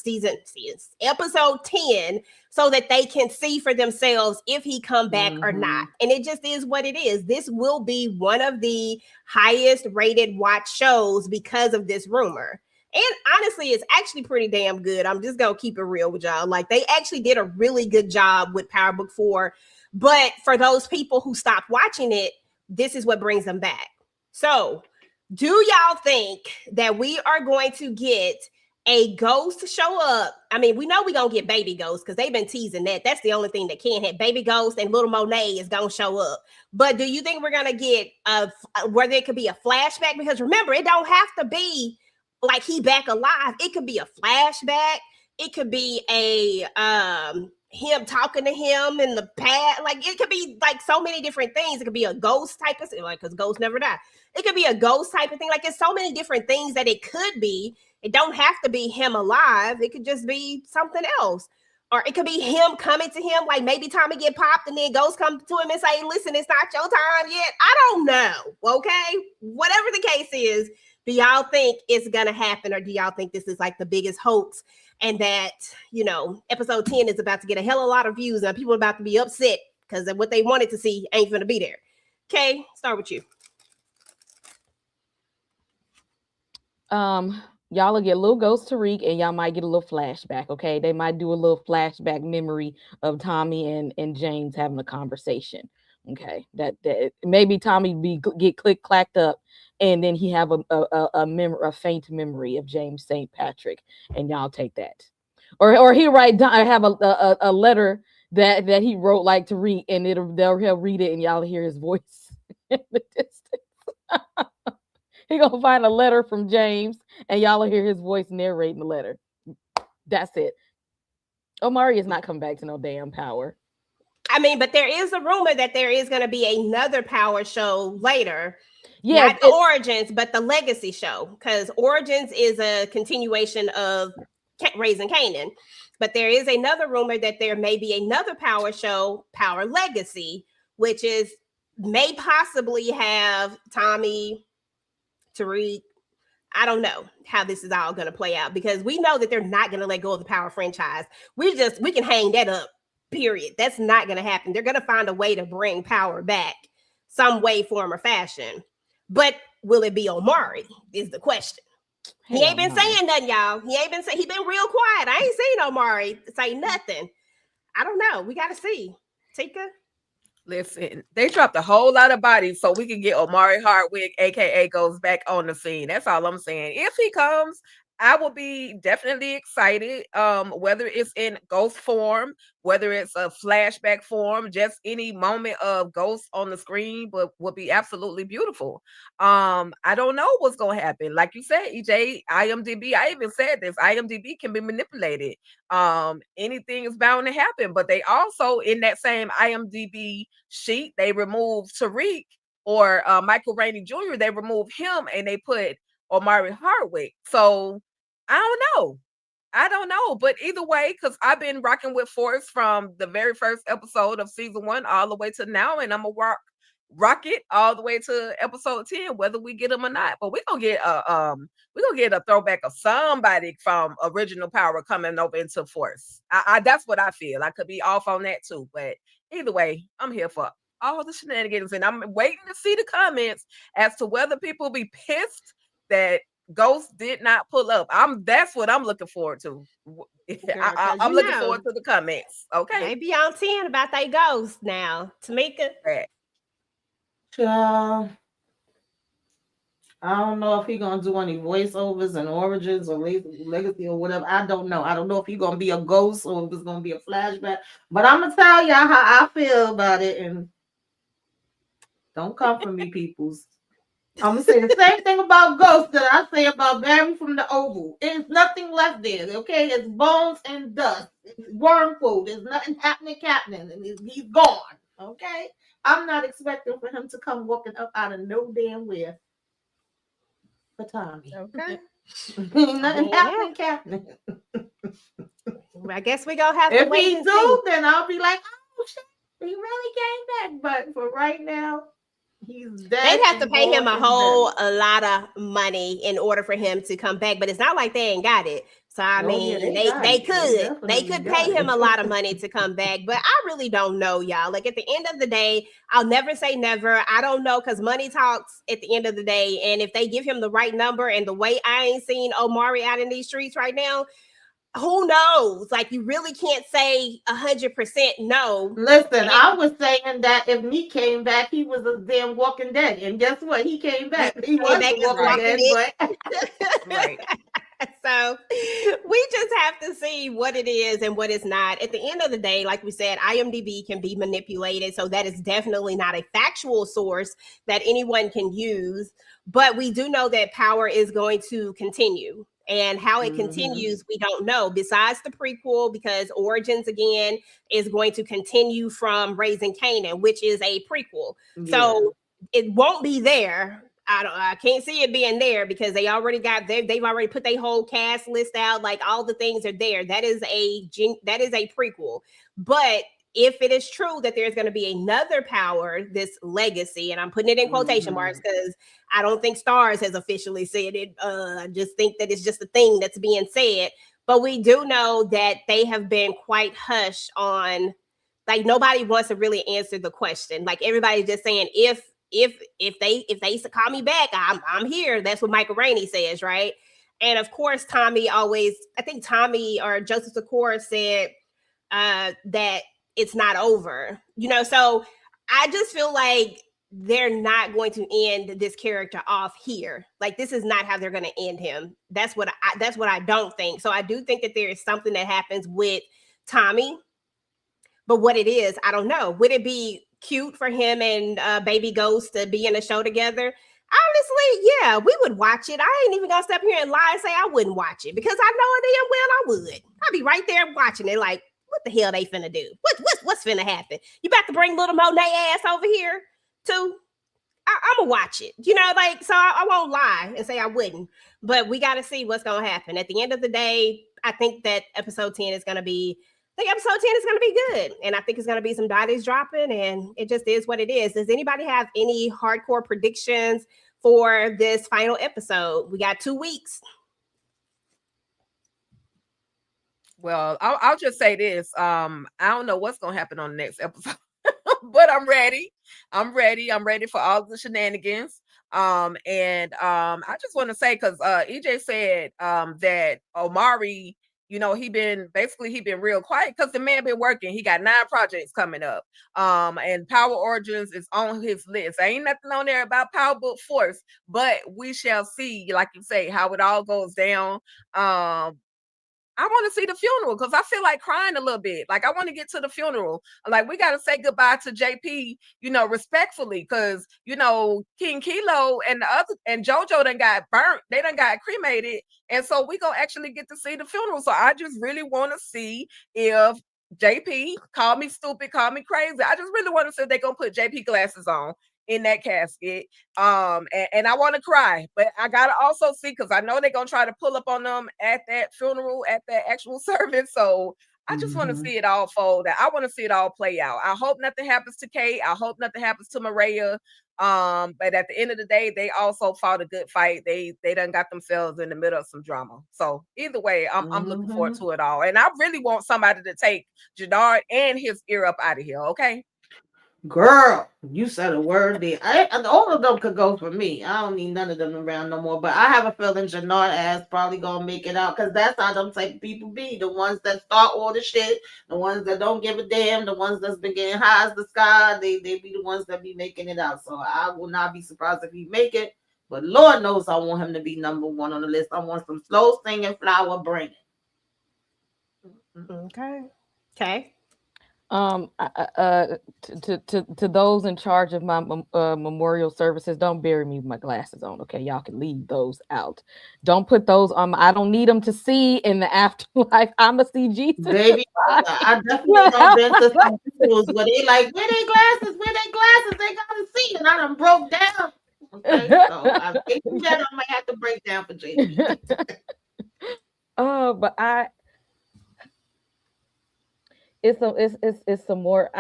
episode 10 so that they can see for themselves if he come back or not. And it just is what it is. This will be one of the highest rated watch shows because of this rumor. And honestly, it's actually pretty damn good. I'm just going to keep it real with y'all. Like, they actually did a really good job with Power Book 4. But for those people who stopped watching it, this is what brings them back. So, do y'all think that we are going to get a ghost show up. I mean, we know we're gonna get baby ghosts because they've been teasing that. That's the only thing that can hit. Baby ghost and little Monet is gonna show up. But do you think we're gonna get where there could be a flashback? Because remember, it don't have to be like he back alive. It could be a flashback. It could be a him talking to him in the past. Like it could be like so many different things. It could be a ghost type of thing, like because ghosts never die. It could be a ghost type of thing. Like it's so many different things that it could be. It don't have to be him alive. It could just be something else. Or it could be him coming to him, like maybe Tommy get popped and then ghost come to him and say, listen, it's not your time yet. I don't know, okay? Whatever the case is, do y'all think it's going to happen, or do y'all think this is like the biggest hoax and that, you know, episode 10 is about to get a hell of a lot of views and people are about to be upset because what they wanted to see ain't going to be there? Okay, start with you. Y'all will get a little ghost Tariq, and y'all might get a little flashback. Okay, they might do a little flashback memory of Tommy and James having a conversation. Okay, that maybe Tommy get click clacked up, and then he have a faint memory of James St. Patrick, and y'all take that, or he have a letter that he wrote like Tariq, and he'll read it, and y'all hear his voice in the distance. He gonna find a letter from James, and y'all will hear his voice narrating the letter. That's it. Omari is not coming back to no damn Power. I mean, but there is a rumor that there is going to be another Power show later. Yeah, not the Origins, but the Legacy show, because Origins is a continuation of Raising Kanan. But there is another rumor that there may be another Power show, Power Legacy, which may possibly have Tommy, Tariq. I don't know how this is all going to play out, because we know that they're not going to let go of the Power franchise. We can hang that up, period. That's not going to happen. They're going to find a way to bring Power back some way, form, or fashion. But will it be Omari is the question. He ain't been saying nothing, y'all. He been real quiet. I ain't seen Omari say nothing. I don't know. We got to see. Tika? Listen, they dropped a whole lot of bodies so we can get Omari Hardwick, aka goes back on the scene. That's all I'm saying. If he comes, I will be definitely excited. Whether it's in ghost form, whether it's a flashback form, just any moment of ghost on the screen would be absolutely beautiful. I don't know what's gonna happen. Like you said, EJ, IMDb, I even said this, IMDb can be manipulated. Anything is bound to happen, but they also, in that same IMDb sheet, they removed Tariq or Michael Rainey Jr., they removed him and they put Omari Hardwick. So I don't know, but either way, because I've been rocking with Force from the very first episode of season 1 all the way to now, and I'm gonna rock it all the way to episode 10, whether we get them or not. But we're gonna get a throwback of somebody from original Power coming over into Force. I that's what I feel. I could be off on that too, but either way, I'm here for all the shenanigans, and I'm waiting to see the comments as to whether people be pissed that Ghost did not pull up. That's what I'm looking forward to. Girl, I'm looking forward to the comments. Okay, they be on 10 about they ghost now. Tamika, I don't know if he's gonna do any voiceovers and Origins or Legacy or whatever. I don't know. I don't know if he's gonna be a ghost or if it's gonna be a flashback. But I'm gonna tell y'all how I feel about it, and don't come for me, peoples. I'm gonna say the same thing about Ghost that I say about Barry from the Oval. There's nothing left there, okay? It's bones and dust. It's worm food. There's nothing happening, and he's gone, okay? I'm not expecting for him to come walking up out of no damn where for Tommy. Okay. Nothing happening. I guess we gonna have to wait. If he do, then I'll be like, oh shit, he really came back. But for right now, they'd have to pay him a lot of money in order for him to come back, but it's not like they ain't got it. So I mean, they could pay him a lot of money to come back, but I really don't know, y'all. Like at the end of the day, I'll never say never. I don't know, because money talks at the end of the day, and if they give him the right number, and the way I ain't seen Omari out in these streets right now, who knows? Like, you really can't say 100% no. Listen, I was saying that if me came back, he was a damn Walking Dead, and guess what? He came back. He was a Walking Dead, but right. So we just have to see what it is and what it's not. At the end of the day, like we said, IMDb can be manipulated. So that is definitely not a factual source that anyone can use. But we do know that Power is going to continue. And how it continues, we don't know. Besides the prequel, because Origins again is going to continue from Raising Kanan, which is a prequel. So it won't be there. I can't see it being there because they've already put their whole cast list out. Like all the things are there. That is a prequel. But if it is true that there's going to be another Power, this legacy, and I'm putting it in quotation marks because I don't think Stars has officially said it. I just think that it's just a thing that's being said. But we do know that they have been quite hush on, like nobody wants to really answer the question. Like everybody's just saying if they call me back, I'm here. That's what Michael Rainey says, right? And of course, I think Tommy or Joseph Sikora said that it's not over, so I just feel like they're not going to end this character off here. Like this is not how they're going to end him. That's what I don't think. So I do think that there is something that happens with Tommy, but what it is, I don't know. Would it be cute for him and Baby Ghost to be in a show together? Honestly, yeah, we would watch it. I ain't even gonna step here and lie and say I wouldn't watch it because I know damn well I would. I'd be right there watching it like, what the hell they finna do? What's finna happen? You about to bring little Monet ass over here too? I'm gonna watch it, so I won't lie and say I wouldn't, but we got to see what's gonna happen. At the end of the day, I think that episode 10 is gonna be good, and I think it's gonna be some bodies dropping, and it just is what it is. Does anybody have any hardcore predictions for this final episode? We got 2 weeks. Well, I'll just say this. I don't know what's gonna happen on the next episode, but I'm ready. I'm ready for all the shenanigans. I just want to say because EJ said that Omari, he been real quiet because the man been working. He got 9 projects coming up. And Power Origins is on his list. Ain't nothing on there about powerbookforce, but we shall see, like you say, how it all goes down. I want to see the funeral because I feel like crying a little bit. Like I want to get to the funeral. Like we got to say goodbye to JP, respectfully, because King Kilo and the other and JoJo done got burnt. They done got cremated, and so we gonna actually get to see the funeral. So I just really want to see if JP, call me stupid, call me crazy. I just really want to see if they gonna put JP glasses on in that casket. And I want to cry, but I gotta also see because I know they're gonna try to pull up on them at that funeral, at that actual service. So I just want to see it all fold out. I want to see it all play out. I hope nothing happens to Kate. I hope nothing happens to Maria. But at the end of the day, they also fought a good fight. They done got themselves in the middle of some drama. So either way, I'm looking forward to it all. And I really want somebody to take Jannard and his ear up out of here. Okay. Girl, you said a word there. All of them could go for me. I don't need none of them around no more. But I have a feeling Jannard ass probably gonna make it out because that's how them type of people be. The ones that start all the shit, the ones that don't give a damn, the ones that's been getting high as the sky. They be the ones that be making it out. So I will not be surprised if he make it. But Lord knows I want him to be number 1 on the list. I want some slow singing flower bringing. Okay. To those in charge of my memorial services, don't bury me with my glasses on. Okay, y'all can leave those out. Don't put those on. I don't need them to see in the afterlife. I'ma see Jesus. Baby, I definitely don't been to some schools where they like, where they glasses? They gotta see, and I done broke down. Okay, so I think that I might have to break down for JP. But it's some more.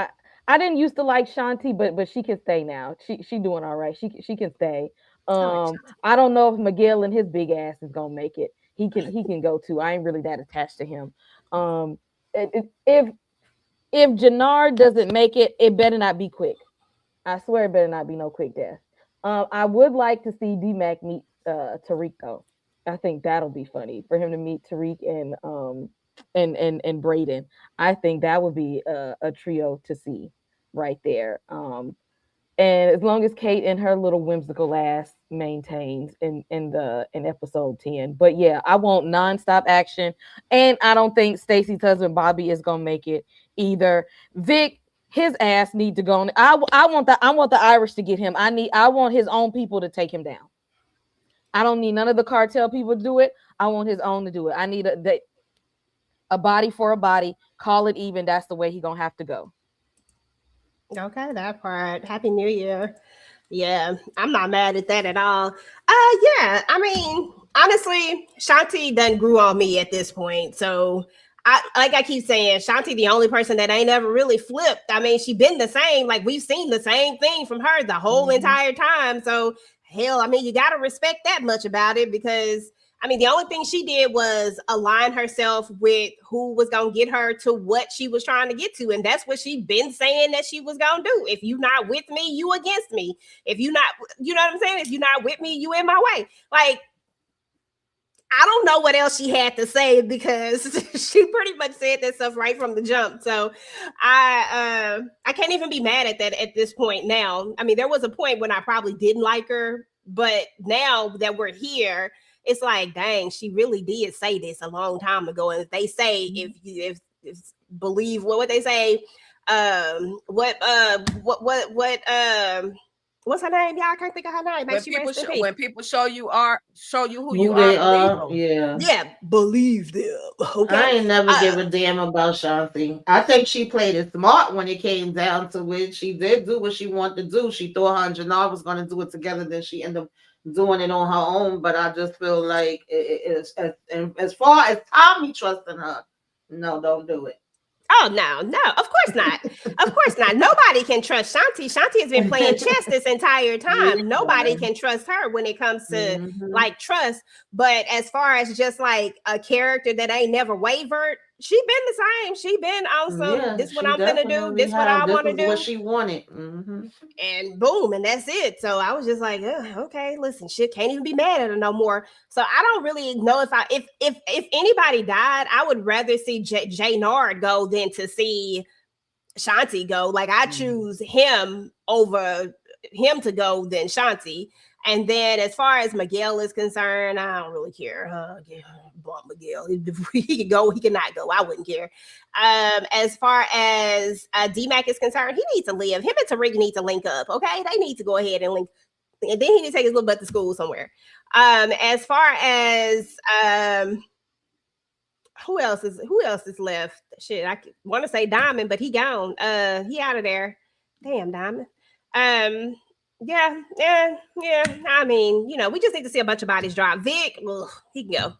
I didn't used to like Shanti, but she can stay now. She doing all right. She can stay. I don't know if Miguel and his big ass is gonna make it. He can go too. I ain't really that attached to him. If Jannard doesn't make it, it better not be quick. I swear it better not be no quick death. I would like to see D-Mac meet Tariq though. I think that'll be funny for him to meet Tariq and Brayden. I think that would be a trio to see right there. And as long as Kate and her little whimsical ass maintains in episode 10. But yeah, I want nonstop action. And I don't think Stacy's husband Bobby is gonna make it either. Vic, his ass need to go on. I want the Irish to get him. I want his own people to take him down. I don't need none of the cartel people to do it. I want his own to do it. I need a body for a body. Call it even. That's the way he gonna have to go. Okay, that part. Happy New Year. Yeah, I'm not mad at that at all. Yeah, I mean, honestly, Shanti done grew on me at this point. So I keep saying, Shanti the only person that ain't ever really flipped. I mean, she been the same. Like we've seen the same thing from her the whole entire time. So hell, I mean, you gotta respect that much about it because I mean, the only thing she did was align herself with who was going to get her to what she was trying to get to. And that's what she been saying that she was going to do. If you not with me, you against me. If you not, you know what I'm saying? If you're not with me, you in my way. Like, I don't know what else she had to say because she pretty much said that stuff right from the jump. So I can't even be mad at that at this point now. I mean, there was a point when I probably didn't like her, but now that we're here, it's like, dang, she really did say this a long time ago. And they say if believe what they say, what's her name? Y'all, I can't think of her name. When people show you who you they are, are, yeah. Yeah, believe them. Okay. I ain't never give a damn about Shanti. I think she played it smart when it came down to it. She did do what she wanted to do. She thought her and Janelle was going to do it together. Then she ended up doing it on her own. But I just feel like as far as Tommy trusting her, no, don't do it. Oh, no, of course not. Of course not. Nobody can trust Shanti. Shanti has been playing chess this entire time. Yeah. Nobody can trust her when it comes to like trust. But as far as just like a character that ain't never wavered, she been the same. She been on some, this what I'm gonna do, this what I want to do. What she wanted. And boom, and that's it. So I was just like, okay, listen, shit, can't even be mad at her no more. So I don't really know if anybody died, I would rather see Jay Nard go than to see Shanti go. Like I choose him over him to go than Shanti. And then as far as Miguel is concerned, I don't really care. Miguel, he can go, he cannot go. I wouldn't care. As far as D-Mac is concerned, he needs to live. Him and Tariq need to link up. Okay, they need to go ahead and link. And then he need to take his little butt to school somewhere. As far as who else is left? Shit, I want to say Diamond, but he gone. He out of there. Damn, Diamond. Yeah. I mean, we just need to see a bunch of bodies drop. Vic, he can go.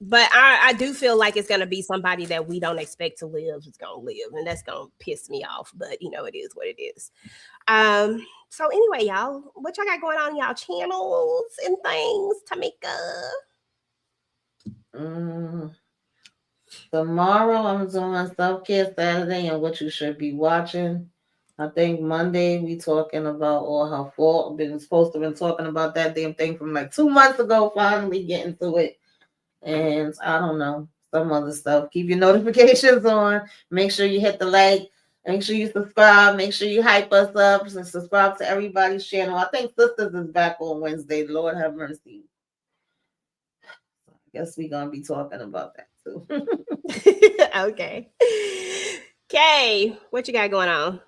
But I do feel like it's gonna be somebody that we don't expect to live is gonna live, and that's gonna piss me off. But it is what it is. So anyway, y'all, what y'all got going on in y'all channels and things, Tamika? Tomorrow I'm doing Self-Care Saturday and what you should be watching. I think Monday we talking about all her fault. Been supposed to been talking about that damn thing from like 2 months ago. Finally getting to it, and I don't know some other stuff. Keep your notifications on. Make sure you hit the like. Make sure you subscribe. Make sure you hype us up and subscribe to everybody's channel. I think Sisters is back on Wednesday. Lord have mercy. I guess we're gonna be talking about that too. Okay. Kay, what you got going on?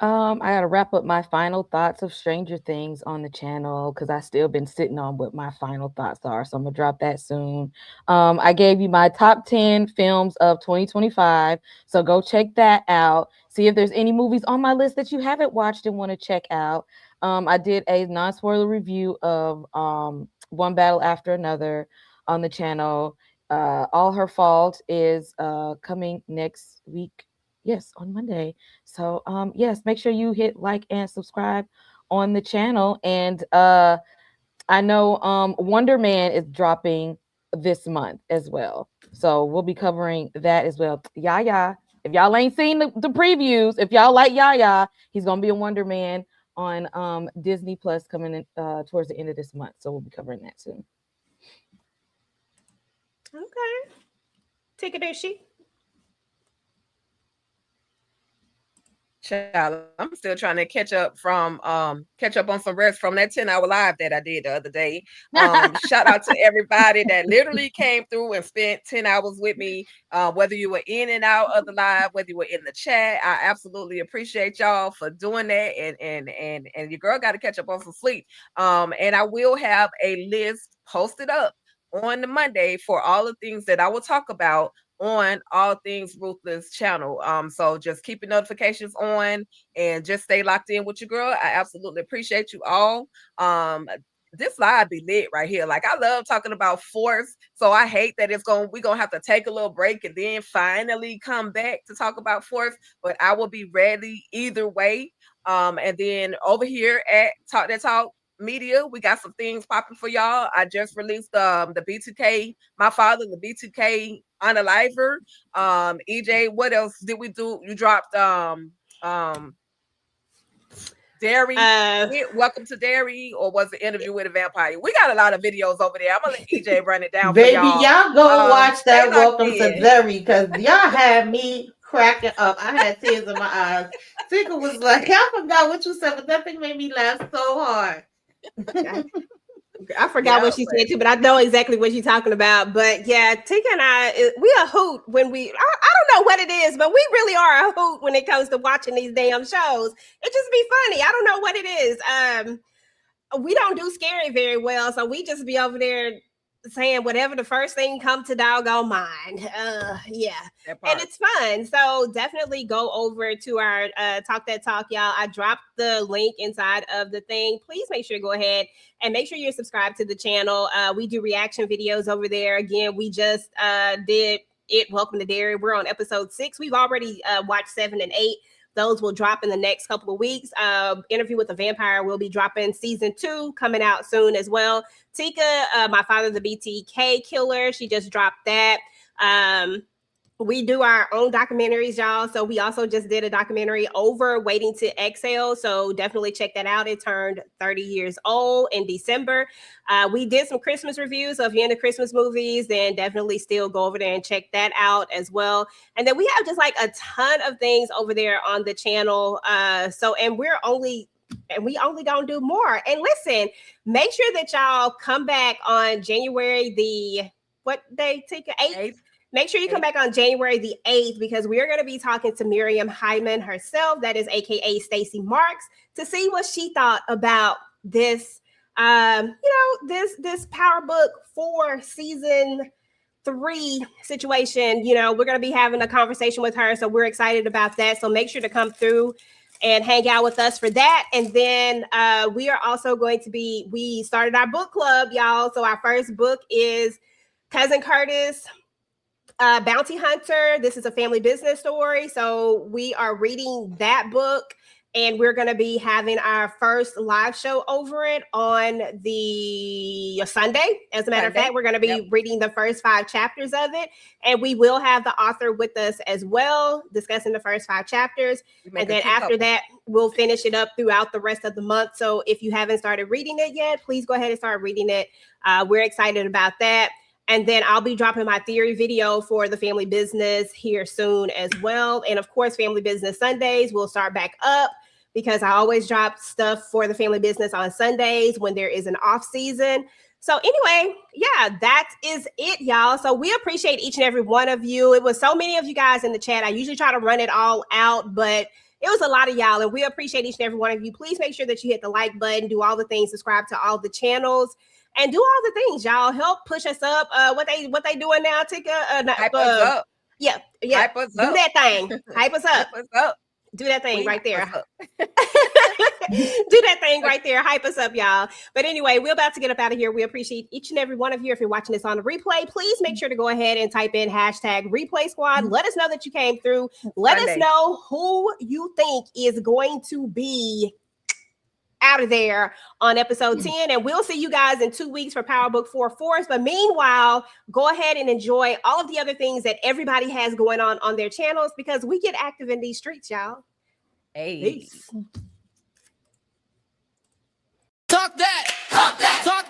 I gotta wrap up my final thoughts of Stranger Things on the channel because I still been sitting on what my final thoughts are. So I'm gonna drop that soon. I gave you my top 10 films of 2025. So go check that out. See if there's any movies on my list that you haven't watched and want to check out. I did a non-spoiler review of One Battle After Another on the channel. All Her Fault is coming next week. Yes, on Monday. So yes, make sure you hit like and subscribe on the channel. And I know Wonder Man is dropping this month as well. So we'll be covering that as well. Yaya, if y'all ain't seen the previews, if y'all like Yaya, he's gonna be a Wonder Man on Disney Plus coming in towards the end of this month. So we'll be covering that soon. Okay. Take it, she. Child, I'm still trying to catch up on some rest from that 10-hour live that I did the other day. Shout out to everybody that literally came through and spent 10 hours with me. Whether you were in and out of the live, whether you were in the chat, I absolutely appreciate y'all for doing that. And your girl got to catch up on some sleep. And I will have a list posted up on the Monday for all the things that I will talk about on All Things Ruthless channel. So just keep your notifications on and just stay locked in with your girl. I absolutely appreciate you all. This live be lit right here. Like, I love talking about force. So I hate that we're gonna have to take a little break and then finally come back to talk about force. But I will be ready either way. And then over here at Talk That Talk Media, we got some things popping for y'all. I just released the B2K, my father, the B2K Unaliver. EJ, what else did we do? You dropped Dairy. Welcome to Dairy, or was the interview with a vampire? We got a lot of videos over there. I'm gonna let EJ run it down. Baby, for y'all go watch that Welcome to to Dairy, because y'all had me cracking up. I had tears in my eyes. Tika was like, I forgot what you said, but that thing made me laugh so hard. I forgot what she said too, but I know exactly what you're talking about. But yeah, Tika and I, we a hoot when I don't know what it is, but we really are a hoot when it comes to watching these damn shows. It just be funny. I don't know what it is. We don't do scary very well, so we just be over there saying whatever the first thing come to doggone mind. Yeah, and it's fun. So definitely go over to our Talk That Talk, y'all. I dropped the link inside of the thing. Please make sure to go ahead and make sure you're subscribed to the channel. We do reaction videos over there. Again, we just did it. Welcome to Dairy. We're on episode 6. We've already watched 7 and 8. Those will drop in the next couple of weeks. Interview with the Vampire will be dropping season 2 coming out soon as well. Tika, my father, the BTK killer, she just dropped that. We do our own documentaries, y'all. So we also just did a documentary over Waiting to Exhale. So definitely check that out. It turned 30 years old in December. We did some Christmas reviews. So if you're into Christmas movies, then definitely still go over there and check that out as well. And then we have just like a ton of things over there on the channel. And we only gonna do more. And listen, make sure that y'all come back on January what day, Tika? 8th? Make sure you come back on January the 8th, because we are going to be talking to Miriam Hyman herself, that is AKA Stacey Marks, to see what she thought about this, this Power Book 4 season 3 situation. We're going to be having a conversation with her, so we're excited about that. So make sure to come through and hang out with us for that. And then we are also going to we started our book club, y'all. So our first book is Cousin Curtis, Bounty Hunter. This is a family business story. So we are reading that book, and we're going to be having our first live show over it on the Sunday. As a matter of fact, we're going to be reading the first 5 chapters of it, and we will have the author with us as well, discussing the first 5 chapters. And then after that, we'll finish it up throughout the rest of the month. So if you haven't started reading it yet, please go ahead and start reading it. We're excited about that. And then I'll be dropping my theory video for the family business here soon as well. And of course, Family Business Sundays will start back up, because I always drop stuff for the family business on Sundays when there is an off season. So anyway, yeah, that is it, y'all. So we appreciate each and every one of you. It was so many of you guys in the chat. I usually try to run it all out, but it was a lot of y'all, and we appreciate each and every one of you. Please make sure that you hit the like button, do all the things, subscribe to all the channels, and do all the things, y'all. Help push us up. What they doing now, Tika? Hype us up. Yeah. Hype us do up. That thing. Hype us up. Hype us up. Do that thing right there. Do that thing right there. Hype us up, y'all. But anyway, we're about to get up out of here. We appreciate each and every one of you. If you're watching this on the replay, please make sure to go ahead and type in #replay squad. Let us know that you came through. Let us know who you think is going to be out of there on episode 10, and we'll see you guys in 2 weeks for Power Book 4 Force. But meanwhile, go ahead and enjoy all of the other things that everybody has going on their channels, because we get active in these streets, y'all. Hey. Peace. Talk that. Talk that. Talk